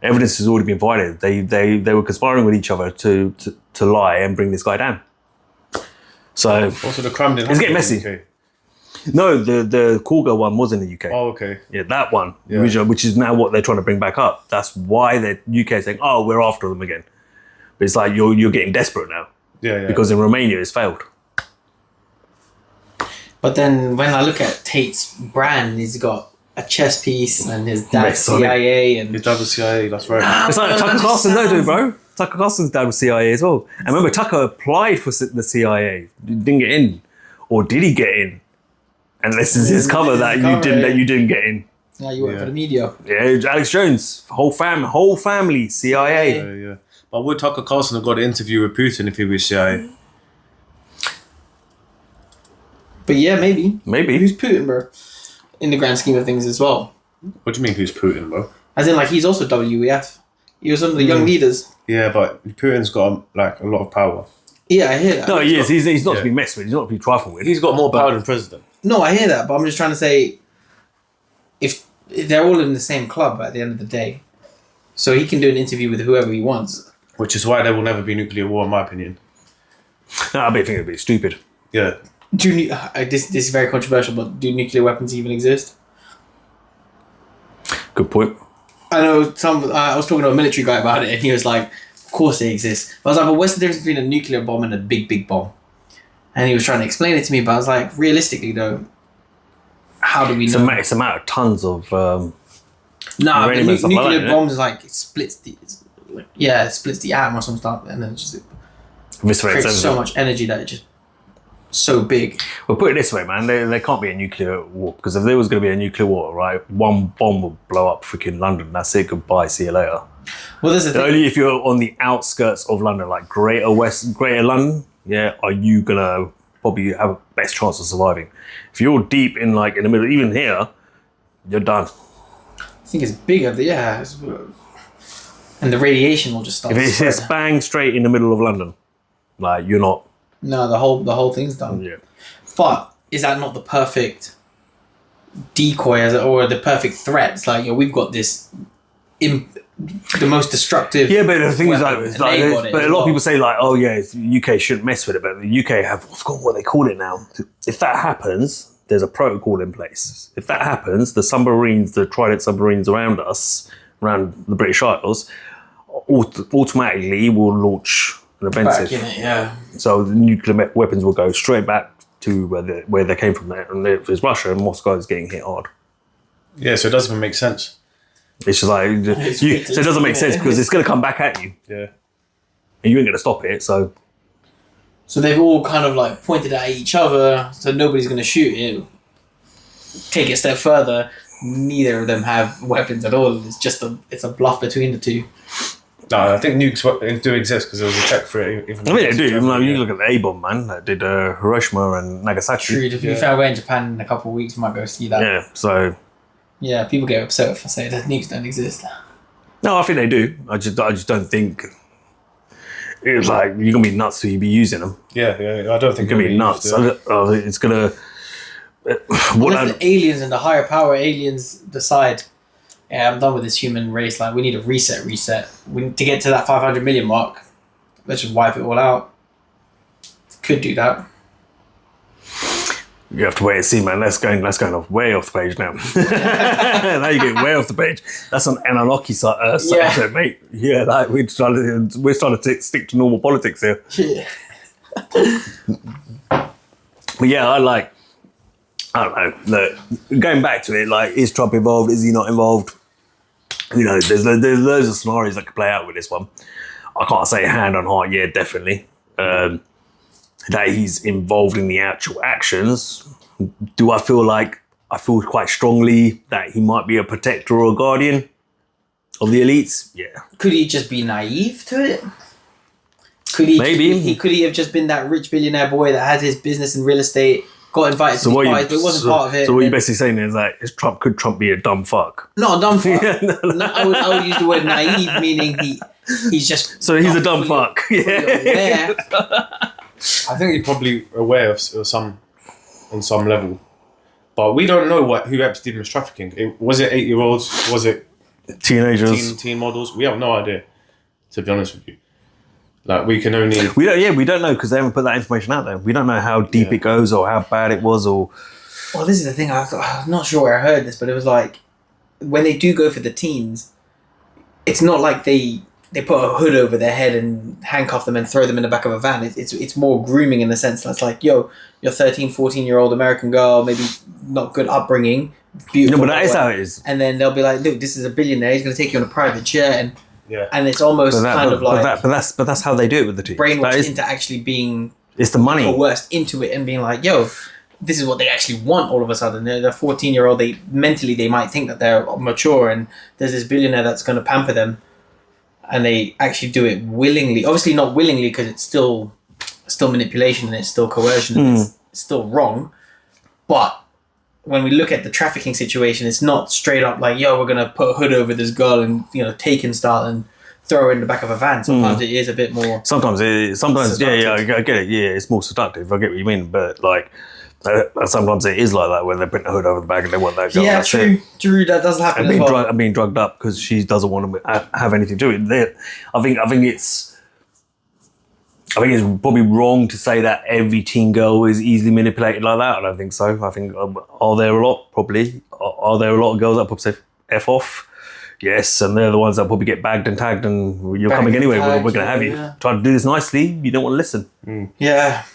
Evidence has already been provided. They were conspiring with each other to lie and bring this guy down. So also the crime didn't it's getting messy. UK. No, the call girl one was in the UK. Oh, okay. Yeah, that one, Yeah. which is now what they're trying to bring back up. That's why the UK is saying, "Oh, we're after them again." But it's like you're getting desperate now. Yeah. Because in Romania it's failed. But then when I look at Tate's brand, he's got a chess piece and his dad's Masonic. CIA and His dad was CIA, that's right. It's like Tucker Carlson, though, bro. Tucker Carlson's dad was CIA as well. And remember, Tucker applied for the CIA, didn't get in, or did he get in? And this is his cover that you didn't get in. now you work for the media. Yeah, Alex Jones, whole family, CIA. Yeah. But would Tucker Carlson have got an interview with Putin if he was CIA? But yeah, maybe. Maybe. Who's Putin, bro? In the grand scheme of things as well. What do you mean who's Putin, bro? As in, like, he's also WEF. He was one of the young leaders. Yeah, but Putin's got a lot of power. Yeah, I hear that. No, he is. He's not to be messed with. He's not to be trifled with. He's got more power than president. No, I hear that, but I'm just trying to say, if they're all in the same club at the end of the day, so he can do an interview with whoever he wants. Which is why there will never be nuclear war, in my opinion. No, I think it'd be stupid. Yeah. This is very controversial, but do nuclear weapons even exist? Good point. I know I was talking to a military guy about it, and he was like, "Of course they exist." But I was like, "But what's the difference between a nuclear bomb and a big bomb?" And he was trying to explain it to me, but I was like, realistically though, how do we know? It's a matter of tons of. Nah, but uranium and stuff like nuclear that, bombs, like, it splits the... it splits the atom or some stuff, and then it just creates so much energy that it just so big. Well, put it this way, man. There can't be a nuclear war, because if there was going to be a nuclear war, right, one bomb would blow up freaking London. That's it. Goodbye. See you later. Well, there's the thing. Only if you're on the outskirts of London, like Greater London, are you gonna probably have a best chance of surviving? If you're deep in the middle, even here, you're done. I think it's bigger. And the radiation will just start. If it's bang straight in the middle of London, you're not. No, the whole thing's done. Yeah. But is that not the perfect decoy or the perfect threat? It's like, we've got this the most destructive. Yeah, but the thing is, but a lot of people say the UK shouldn't mess with it, but the UK have what they call it now. If that happens, there's a protocol in place. If that happens, the Trident submarines around the British Isles, automatically will launch an offensive. Back in it, yeah. So the nuclear weapons will go straight back to where they came from there. And if it's Russia, Moscow is getting hit hard. Yeah, so it doesn't even make sense. It's just so it doesn't make sense because it's going to come back at you. Yeah. And you ain't going to stop it, so. So they've all kind of pointed at each other, so nobody's going to shoot it. Take it a step further, neither of them have weapons at all. It's just it's a bluff between the two. No, I think nukes do exist because there was a check for it. They do. You look at the A-bomb, man, that did Hiroshima and Nagasaki. True. If we found we're in Japan in a couple of weeks, we might go see that. Yeah, so. Yeah, people get upset if I say that nukes don't exist. No, I think they do. I just don't think it's you're gonna be nuts to be using them. Yeah, I don't think you're gonna be nuts. It's gonna. Unless the aliens and the higher power aliens decide, I'm done with this human race. We need a reset. We need to get to that 500 million mark. Let's just wipe it all out. Could do that. You have to wait and see, man. That's going off way off the page now. Now you're getting way off the page. That's an Anunnaki side, mate. Yeah, we're trying to stick to normal politics here. Yeah. But yeah, I don't know. Look, going back to it, is Trump involved? Is he not involved? There's loads of scenarios that could play out with this one. I can't say hand on heart, yeah, definitely. That he's involved in the actual actions. Do I feel quite strongly that he might be a protector or a guardian of the elites? Yeah. Could he just be naive to it? Could he? Maybe. Could he have just been that rich billionaire boy that had his business in real estate, got invited to these parties, but it wasn't part of it? So what you're basically saying is could Trump be a dumb fuck? Not a dumb fuck. No, I would use the word naive, meaning he's just. So he's a dumb fuck. Yeah. I think he's probably aware of some on some level, but we don't know who Epstein was trafficking. Was it 8-year-olds? Was it teenagers? Teen models? We have no idea, to be honest with you. We can only we don't know because they haven't put that information out there. We don't know how deep it goes or how bad it was or. Well, this is the thing. I'm not sure where I heard this, but it was when they do go for the teens, it's not like they put a hood over their head and handcuff them and throw them in the back of a van. It's more grooming in the sense that's you're 13, 14-year-old American girl, maybe not good upbringing, beautiful. No, but that is how it is. And then they'll be like, look, this is a billionaire. He's going to take you on a private jet, and it's almost But that's how they do it with the teens. Brainwashed into actually being. It's the money. Coerced into it and being like, yo, this is what they actually want. All of a sudden, they're 14-year-old. They might think that they're mature, and there's this billionaire that's going to pamper them. And they actually do it willingly. Obviously not willingly because it's still manipulation and it's still coercion and it's still wrong. But when we look at the trafficking situation, it's not straight up we're going to put a hood over this girl and, Taken style and throw her in the back of a van. Sometimes it is a bit more... Sometimes, I get it. Yeah, it's more seductive. I get what you mean. But, sometimes it is like that when they put the hood over the back and they want that girl. Yeah, true. That does happen as well. And being drugged up because she doesn't want to have anything to do with it. I think it's probably wrong to say that every teen girl is easily manipulated like that. I don't think so. I think are there a lot of girls that probably say F off? Yes, and they're the ones that probably get bagged and tagged and you're coming anyway. We're going to have you. Try to do this nicely. You don't want to listen. Yeah.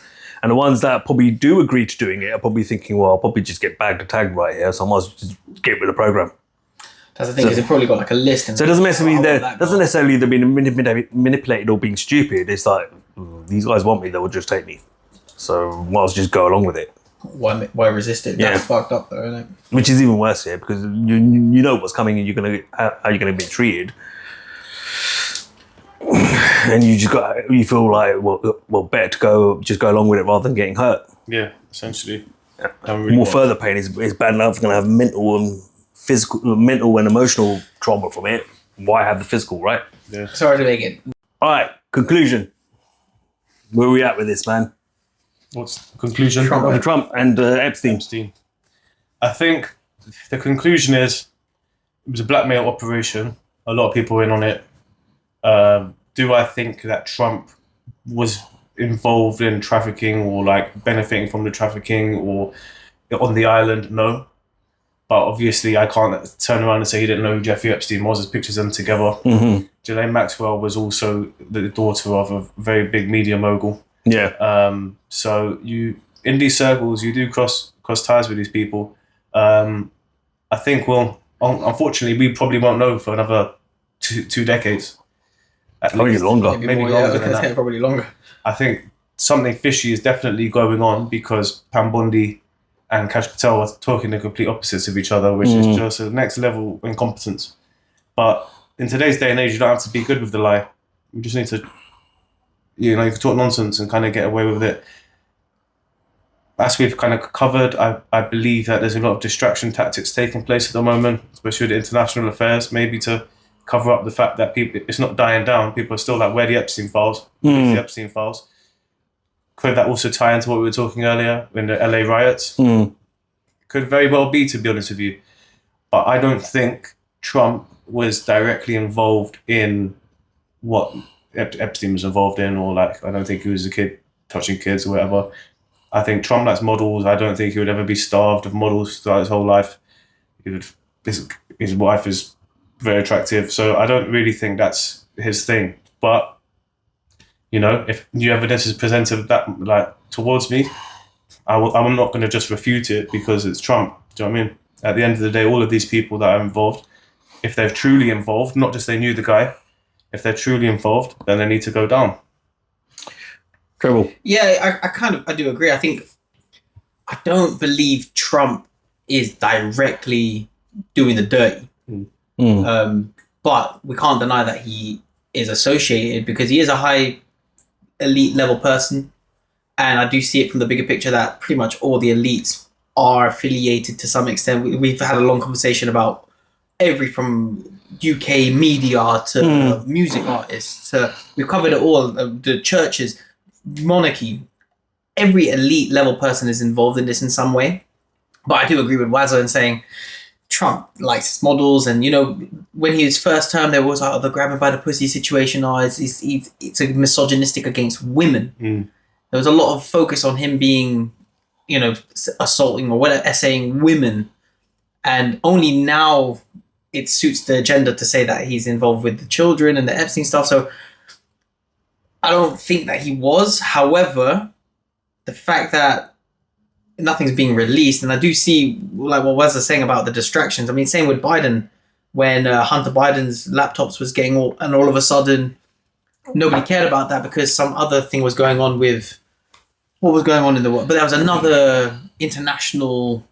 And the ones that probably do agree to doing it are probably thinking, well, I'll probably just get bagged and tagged right here, so I might as well just get with the program. That's the thing, because they probably got like a list. And So it doesn't necessarily that doesn't necessarily they're being manipulated or being stupid. It's like these guys want me, they will just take me. So why not just go along with it? Why resist it? That's fucked up though, isn't it? Which is even worse here because you know what's coming and how you're gonna be treated, and you feel like well better to just go along with it rather than getting hurt. Yeah, essentially. More further pain is bad enough. Going to have mental and emotional trauma from it. Why have the physical, right? Yeah. Sorry to make it. All right. Conclusion. Where are we at with this, man? What's the conclusion? Trump and Epstein. I think the conclusion is it was a blackmail operation. A lot of people were in on it. Do I think that Trump was involved in trafficking or like benefiting from the trafficking or on the island? No. But obviously I can't turn around and say he didn't know who Jeffrey Epstein was. There's pictures of them together. Mm-hmm. Ghislaine Maxwell was also the daughter of a very big media mogul. Yeah. So you in these circles you do cross ties with these people. I think unfortunately we probably won't know for another two decades. Probably longer. Maybe longer than that. Probably longer. I think something fishy is definitely going on because Pam Bondi and Kash Patel are talking the complete opposites of each other, which is just a next level incompetence. But in today's day and age, you don't have to be good with the lie. You just need to, you can talk nonsense and kind of get away with it. As we've kind of covered, I believe that there's a lot of distraction tactics taking place at the moment, especially with international affairs, maybe to cover up the fact that it's not dying down. People are still like, where are the Epstein files? Where's the Epstein files? Could that also tie into what we were talking earlier in the LA riots? Could very well be, to be honest with you. But I don't think Trump was directly involved in what Epstein was involved in, or like, I don't think he was a kid touching kids or whatever. I think Trump likes models. I don't think he would ever be starved of models throughout his whole life. His wife is very attractive, so I don't really think that's his thing. But if new evidence is presented that like towards me, I'm not going to just refute it because it's Trump. Do you know what I mean? At the end of the day, all of these people that are involved, if they're truly involved, not just they knew the guy, if they're truly involved, then they need to go down. Trouble. Yeah, I do agree. I don't believe Trump is directly doing the dirty. But we can't deny that he is associated because he is a high elite level person. And I do see it from the bigger picture that pretty much all the elites are affiliated to some extent. We've had a long conversation about from UK media to music artists. We've covered it all, the churches, monarchy. Every elite level person is involved in this in some way. But I do agree with Wazza in saying Trump likes his models, and when he was first term, there was the grabbing by the pussy situation. It's a misogynistic against women. There was a lot of focus on him being, assaulting or whatever, essaying women, and only now it suits the agenda to say that he's involved with the children and the Epstein stuff. So I don't think that he was. However, the fact that nothing's being released, and I do see like what Wes was saying about the distractions. I mean, same with Biden, when Hunter Biden's laptops was getting all of a sudden nobody cared about that because some other thing was going on with what was going on in the world. But there was another international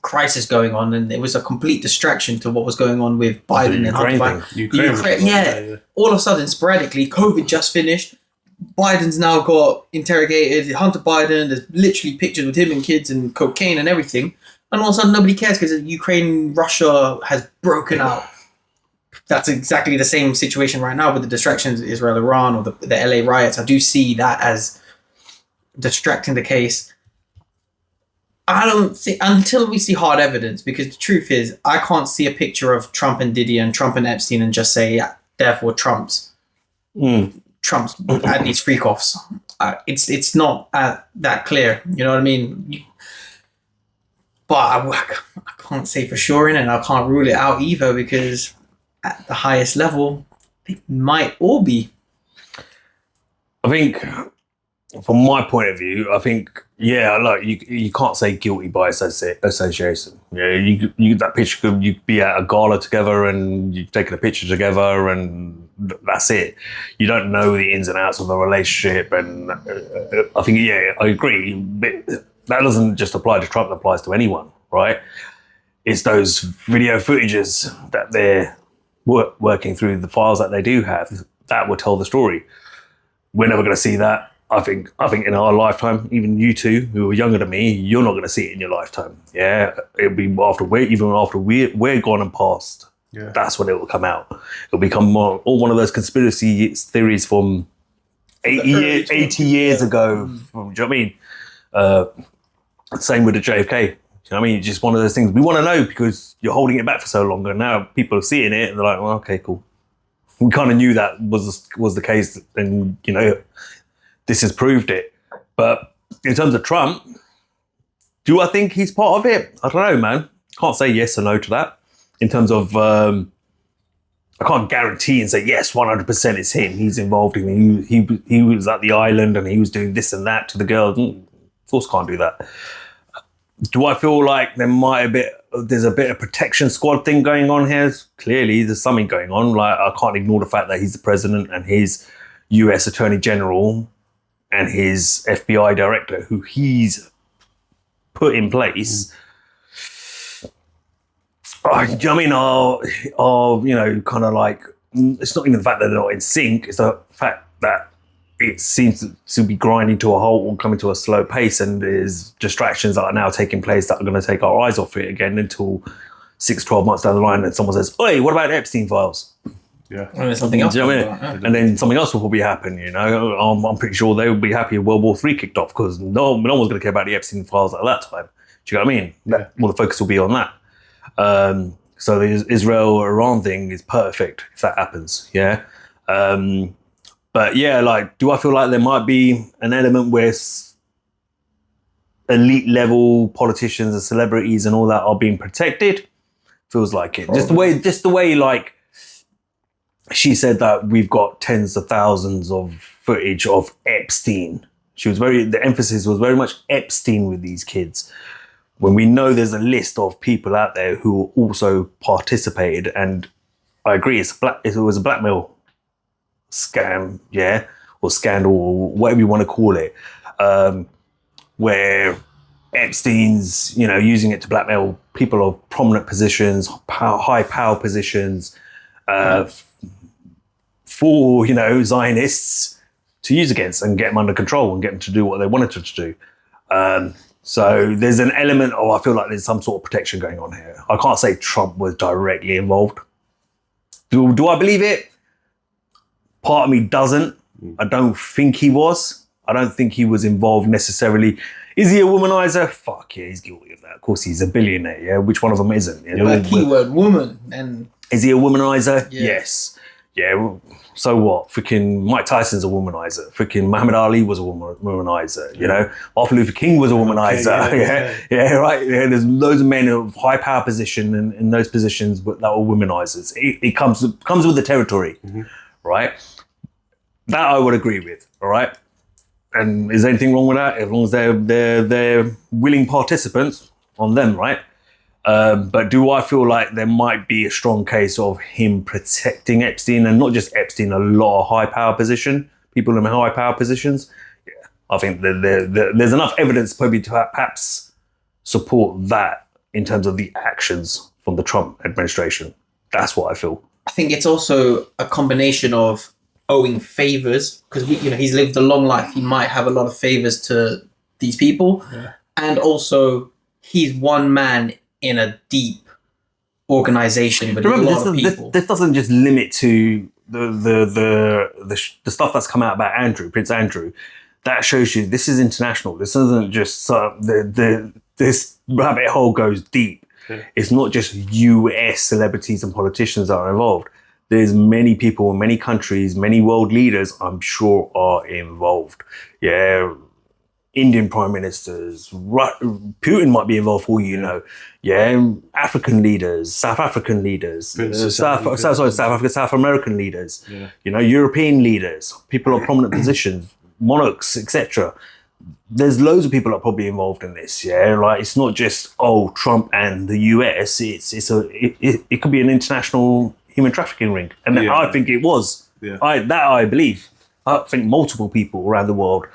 crisis going on, and it was a complete distraction to what was going on with Biden and Hunter Biden. Ukraine. Yeah. All of a sudden, sporadically, COVID just finished. Biden's now got interrogated. Hunter Biden, there's literally pictures with him and kids and cocaine and everything. And all of a sudden, nobody cares because Ukraine, Russia has broken out. That's exactly the same situation right now with the distractions, Israel, Iran, or the LA riots. I do see that as distracting the case. I don't think, until we see hard evidence, because the truth is, I can't see a picture of Trump and Diddy and Trump and Epstein and just say, yeah, therefore Trump's at these freak-offs. It's not that clear, you know what I mean? But I can't say for sure in it, and I can't rule it out either, because at the highest level, it might all be. I think from my point of view, I think, like you can't say guilty by association. Yeah, you that picture could you be at a gala together and you've taken a picture together and that's it. You don't know the ins and outs of the relationship, and I think I agree. But that doesn't just apply to Trump; it applies to anyone, right? It's those video footages that they're working through, the files that they do have, that will tell the story. We're never going to see that. I think in our lifetime, even you two who are younger than me, you're not going to see it in your lifetime. Yeah, it'll be after we're gone and past. Yeah, that's when it will come out. It'll become more one of those conspiracy theories from 80 years ago. Do you know what I mean? Same with the JFK. You know what I mean? It's just one of those things we want to know because you're holding it back for so long, and now people are seeing it and they're like, well, okay, cool. We kind of knew that was the case, and this has proved it. But in terms of Trump, do I think he's part of it? I don't know, man. Can't say yes or no to that. In terms of, I can't guarantee and say yes, 100% it's him. He's involved in it. He was at the island and he was doing this and that to the girls. Of course, can't do that. Do I feel like there's a bit of protection squad thing going on here? Clearly, there's something going on. Like, I can't ignore the fact that he's the president and his US Attorney General and his FBI director, who he's put in place. I mean, are kind of like, it's not even the fact that they're not in sync, it's the fact that it seems to be grinding to a halt or coming to a slow pace, and there's distractions that are now taking place that are going to take our eyes off it again until 6-12 months down the line and someone says, "Hey, what about Epstein files?" Yeah, and then something else. Do you know what I mean? And then something else will probably happen. I'm pretty sure they would be happy if World War III kicked off because no one's going to care about the Epstein files at that time. Do you know what I mean? Yeah. Well, the focus will be on that. So the Israel-Iran thing is perfect if that happens. Yeah. But yeah, like, do I feel like there might be an element where elite level politicians and celebrities and all that are being protected? Feels like it. Probably. Just the way, like, she said that we've got tens of thousands of footage of Epstein. The emphasis was very much Epstein with these kids. When we know there's a list of people out there who also participated, and I agree, it was a blackmail scam, yeah, or scandal, or whatever you want to call it, where Epstein's, using it to blackmail people of prominent positions, high power positions, for Zionists to use against and get them under control and get them to do what they wanted to do. So there's an element of, I feel like there's some sort of protection going on here. I can't say Trump was directly involved. Do I believe it? Part of me doesn't. I don't think he was. I don't think he was involved necessarily. Is he a womanizer? Fuck yeah, he's guilty of that. Of course, he's a billionaire. Yeah, which one of them isn't? Keyword woman. And is he a womanizer? Yeah. Yes. Yeah. Well, so what? Freaking Mike Tyson's a womanizer. Freaking Muhammad Ali was a womanizer. Martin Luther King was a womanizer. Okay, right. Yeah, there's loads of men of high power position and in those positions that are womanizers. It comes with the territory, right? That I would agree with. All right. And is there anything wrong with that? As long as they're willing participants, on them, right? But do I feel like there might be a strong case of him protecting Epstein, and not just Epstein, a lot of high power people in high power positions? Yeah, I think there's enough evidence probably to perhaps support that in terms of the actions from the Trump administration. That's what I feel. I think it's also a combination of owing favors, because he's lived a long life. He might have a lot of favors to these people, and also he's one man in a deep organization with a lot of people. This doesn't just limit to the stuff that's come out about Prince Andrew. That shows you this is international. This isn't just this rabbit hole goes deep. Yeah. It's not just US celebrities and politicians that are involved. There's many people in many countries, many world leaders, I'm sure, are involved. Yeah, Indian prime ministers, Putin might be involved for Yeah, African leaders, South African leaders, South American leaders, European leaders, people of prominent positions. monarchs, etc. There's loads of people that are probably involved in this. Yeah, like it's not just Trump and the US. It could be an international human trafficking ring, and I think it was. Yeah. I believe. I think multiple people around the world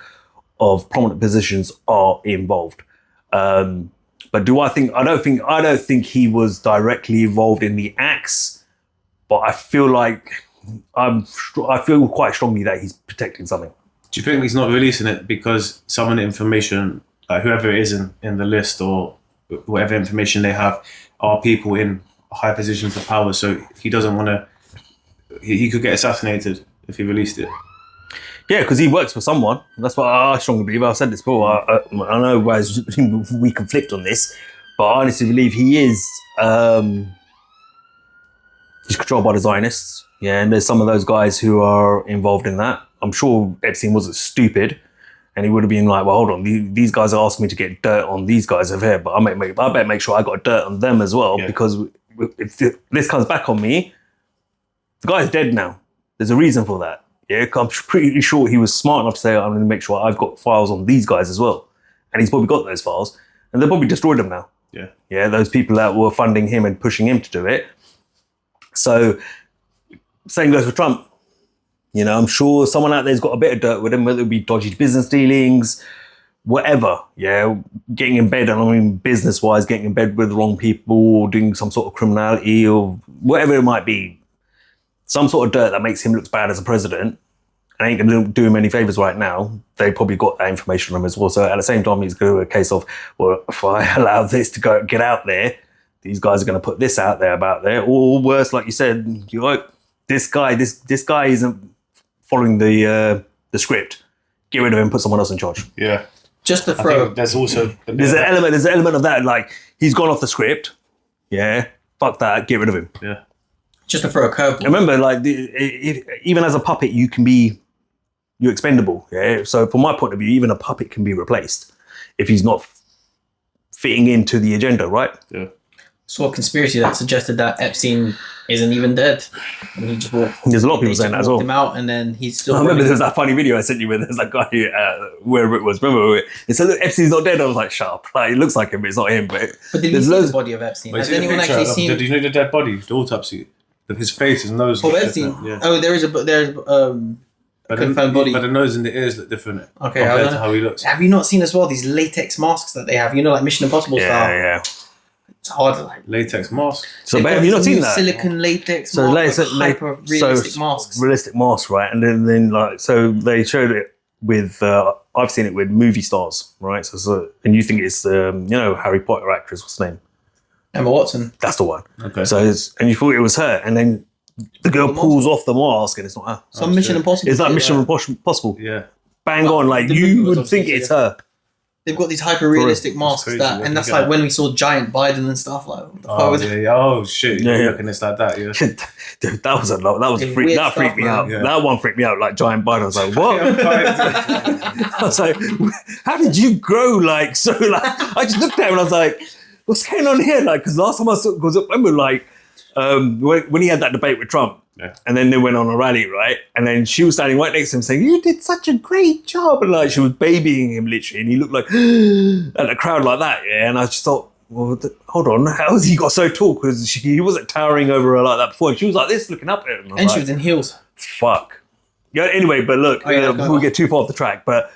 of prominent positions are involved. But I don't think he was directly involved in the acts. But I feel like I feel quite strongly that he's protecting something. Do you think he's not releasing it because some of the information, like whoever it is in the list or whatever information they have, are people in high positions of power? So he doesn't want to. He could get assassinated if he released it. Yeah, because he works for someone. That's what I strongly believe. I've said this before. I know we conflict on this, but I honestly believe he is. He's controlled by the Zionists. Yeah, and there's some of those guys who are involved in that. I'm sure Epstein wasn't stupid, and he would have been like, "Well, hold on, these guys are asking me to get dirt on these guys over here, but I better make sure I got dirt on them as well, because if this comes back on me, the guy's dead now. There's a reason for that." Yeah, I'm pretty sure he was smart enough to say, "I'm going to make sure I've got files on these guys as well," and he's probably got those files, and they've probably destroyed them now. Yeah, those people that were funding him and pushing him to do it. So, same goes for Trump. You know, I'm sure someone out there's got a bit of dirt with him, whether it be dodgy business dealings, whatever. Yeah, getting in bed, and I mean business-wise, getting in bed with the wrong people, or doing some sort of criminality, or whatever it might be. Some sort of dirt that makes him look bad as a president, and ain't going to do him any favours right now. They probably got that information on him as well. So at the same time, he's going to do a case of, well, if I allow this to get out there, these guys are going to put this out there about there. Or worse, like you said, this guy isn't following the script. Get rid of him, put someone else in charge. Yeah. Just to throw. There's also there's an element of that. Like, he's gone off the script. Yeah. Fuck that. Get rid of him. Yeah. Just to throw a curveball. Remember, like, even as a puppet, you're expendable. Yeah. So from my point of view, even a puppet can be replaced if he's not fitting into the agenda, right? Yeah. Saw a conspiracy that suggested that Epstein isn't even dead. And he just walked. There's a lot of people saying that as well. Him out, and then he's still. I remember there's that funny video I sent you where there's that guy wherever it was. Remember, it said, "Look, Epstein's not dead." I was like, "Shut up!" Like, it looks like him, but it's not him. But did you see the body of Epstein? Has anyone actually seen? Did you know the dead body, the autopsy? His face, his nose. Oh, Epstein. Yeah. Oh, there's confirmed body. But the nose and the ears look different. Okay, compared to how he looks. Have you not seen as well these latex masks that they have? You know, like Mission Impossible style. Yeah. It's hard to like Latex mask. So, but have you not seen that? Silicon latex. So, hyper realistic masks. Realistic masks, right? And then like, so they showed it with. I've seen it with movie stars, right? So and you think it's Harry Potter actress? What's her name? Emma Watson. That's the one. Okay. So and you thought it was her, and then the girl pulls off the mask, and it's not her. Some Mission Impossible. It's like Mission Impossible. Yeah. Bang on, like you would think it's her. They've got these hyper realistic masks crazy, and that's like when we saw Giant Biden and stuff like. What the fuck was it? Oh shit! Yeah, You're looking at like that, yeah. Dude, that was a lot. That It's freaked weird me stuff, out. man. Yeah. That one freaked me out. Like Giant Biden, I was like, what? I was like, how did you grow like so? Like, I just looked at him and I was like, what's going on here? Like, because last time I saw, because I remember like when he had that debate with Trump. Yeah. And then they went on a rally, right? And then she was standing right next to him saying, "You did such a great job." And like she was babying him literally. And he looked like at the crowd like that. Yeah. And I just thought, well, hold on. How has he got so tall? Because he wasn't towering over her like that before. She was like this looking up at him. And she was in heels. Fuck. Yeah, anlet's we before we get too far off the track, but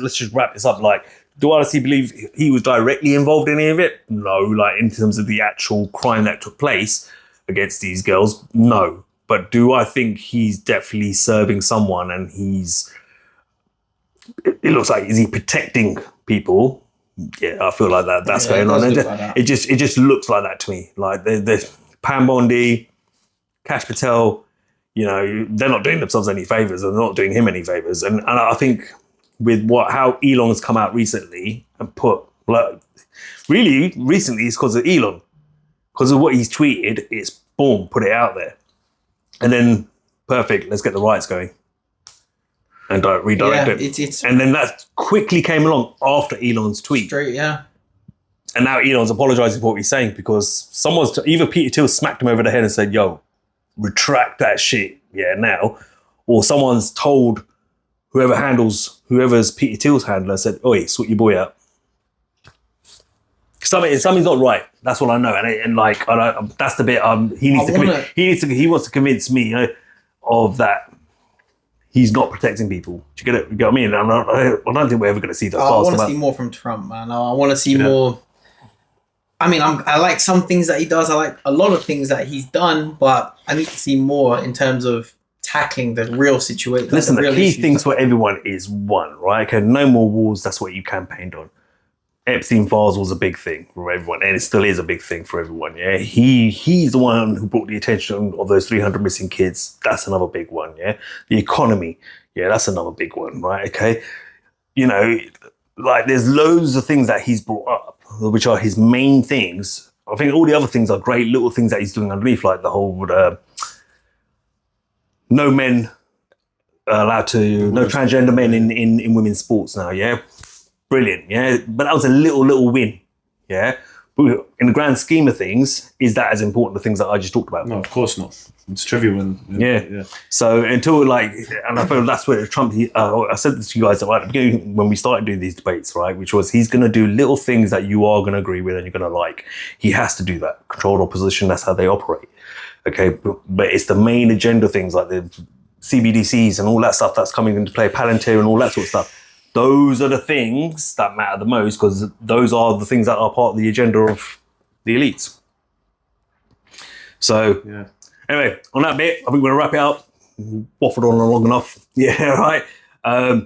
let's just wrap this up. Like, do I honestly believe he was directly involved in any of it? No. Like, in terms of the actual crime that took place against these girls, no. But do I think he's definitely serving someone, and it looks like, is he protecting people? Yeah, I feel like that's going on. It just looks like that to me. Like the Pam Bondi, Kash Patel, they're not doing themselves any favors. They're not doing him any favors. And I think with how Elon has come out recently and put, like, really recently, it's because of Elon. Because of what he's tweeted, it's boom, put it out there. And then, perfect, let's get the riots going. And redirect it. And then that quickly came along after Elon's tweet. Straight, yeah. And now Elon's apologizing for what he's saying because either Peter Thiel smacked him over the head and said, "Yo, retract that shit, now, or someone's told whoever's Peter Thiel's handler said, "Oi, sort your boy out." Something's not right. That's what I know, and that's the bit. He wants to convince me of that. He's not protecting people. Do you get it? You get what I mean? I don't think we're ever going to see that. I want to see more from Trump, man. I want to see more. I mean, I like some things that he does. I like a lot of things that he's done, but I need to see more in terms of tackling the real situation. Listen, the key things for everyone is one, right? Okay, no more wars. That's what you campaigned on. Epstein files was a big thing for everyone, and it still is a big thing for everyone. Yeah, he's the one who brought the attention of those 300 missing kids. That's another big one. Yeah, the economy. Yeah, that's another big one. Right? Okay, there's loads of things that he's brought up, which are his main things. I think all the other things are great little things that he's doing underneath, like the whole no men allowed to, no transgender men in women's sports now. Yeah. Brilliant, yeah, but that was a little win, yeah. But in the grand scheme of things, is that as important the things that I just talked about? No, of course not. It's trivial. Yeah. So until and I feel that's where Trump. I said this to you guys at the beginning when we started doing these debates, right? Which was he's going to do little things that you are going to agree with and you're going to like. He has to do that. Controlled opposition. That's how they operate. Okay, but it's the main agenda things like the CBDCs and all that stuff that's coming into play, Palantir and all that sort of stuff. Those are the things that matter the most because those are the things that are part of the agenda of the elites. So, anyway, on that bit, I think we're going to wrap it up. Waffled on long enough. Yeah, right. I'm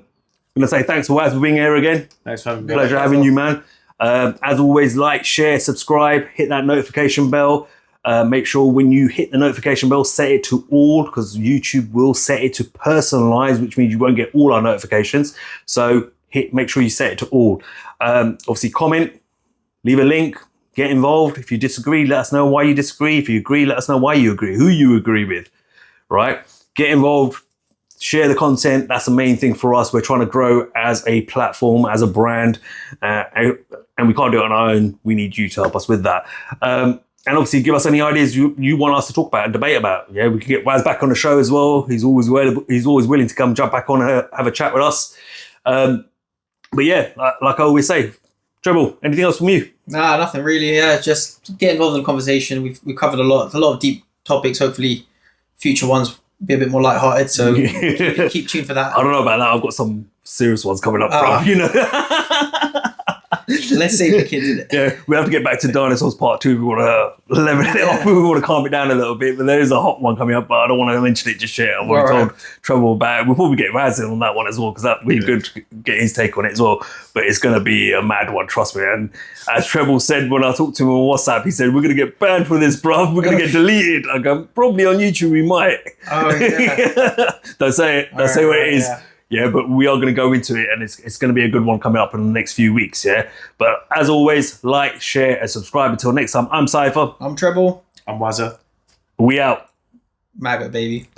going to say thanks for Waz for being here again. Thanks for having me. Pleasure having you, man. As always, like, share, subscribe, hit that notification bell. Make sure when you hit the notification bell, set it to all because YouTube will set it to personalized, which means you won't get all our notifications. So make sure you set it to all. Obviously, comment, leave a link, get involved. If you disagree, let us know why you disagree. If you agree, let us know why you agree, who you agree with, right? Get involved, share the content. That's the main thing for us. We're trying to grow as a platform, as a brand, and we can't do it on our own. We need you to help us with that. And obviously, give us any ideas you want us to talk about and debate about. Yeah, we can get Waz back on the show as well. He's always willing to come jump back on and have a chat with us. But yeah, like I always say, Treble, anything else from you? Nah, nothing really. Yeah, just get involved in the conversation. We've covered a lot of deep topics. Hopefully, future ones be a bit more lighthearted. So keep tuned for that. I don't know about that. I've got some serious ones coming up, bro. Let's save the kids. Yeah, we have to get back to Dinosaurs Part 2. We want to level it off. We want to calm it down a little bit. But there is a hot one coming up, but I don't want to mention it just yet. I've already told Trouble about it. We'll probably get Raz in on that one as well, because that would be good to get his take on it as well. But it's going to be a mad one, trust me. And as Treble said when I talked to him on WhatsApp, he said, we're going to get banned for this, bruv. We're going to get deleted. I go, probably on YouTube we might. Oh, yeah. Don't say it. Don't say what it is. Yeah. Yeah, but we are going to go into it, and it's going to be a good one coming up in the next few weeks, yeah? But as always, like, share, and subscribe. Until next time, I'm Cypher. I'm Treble. I'm Wazza. We out. Maggot, baby.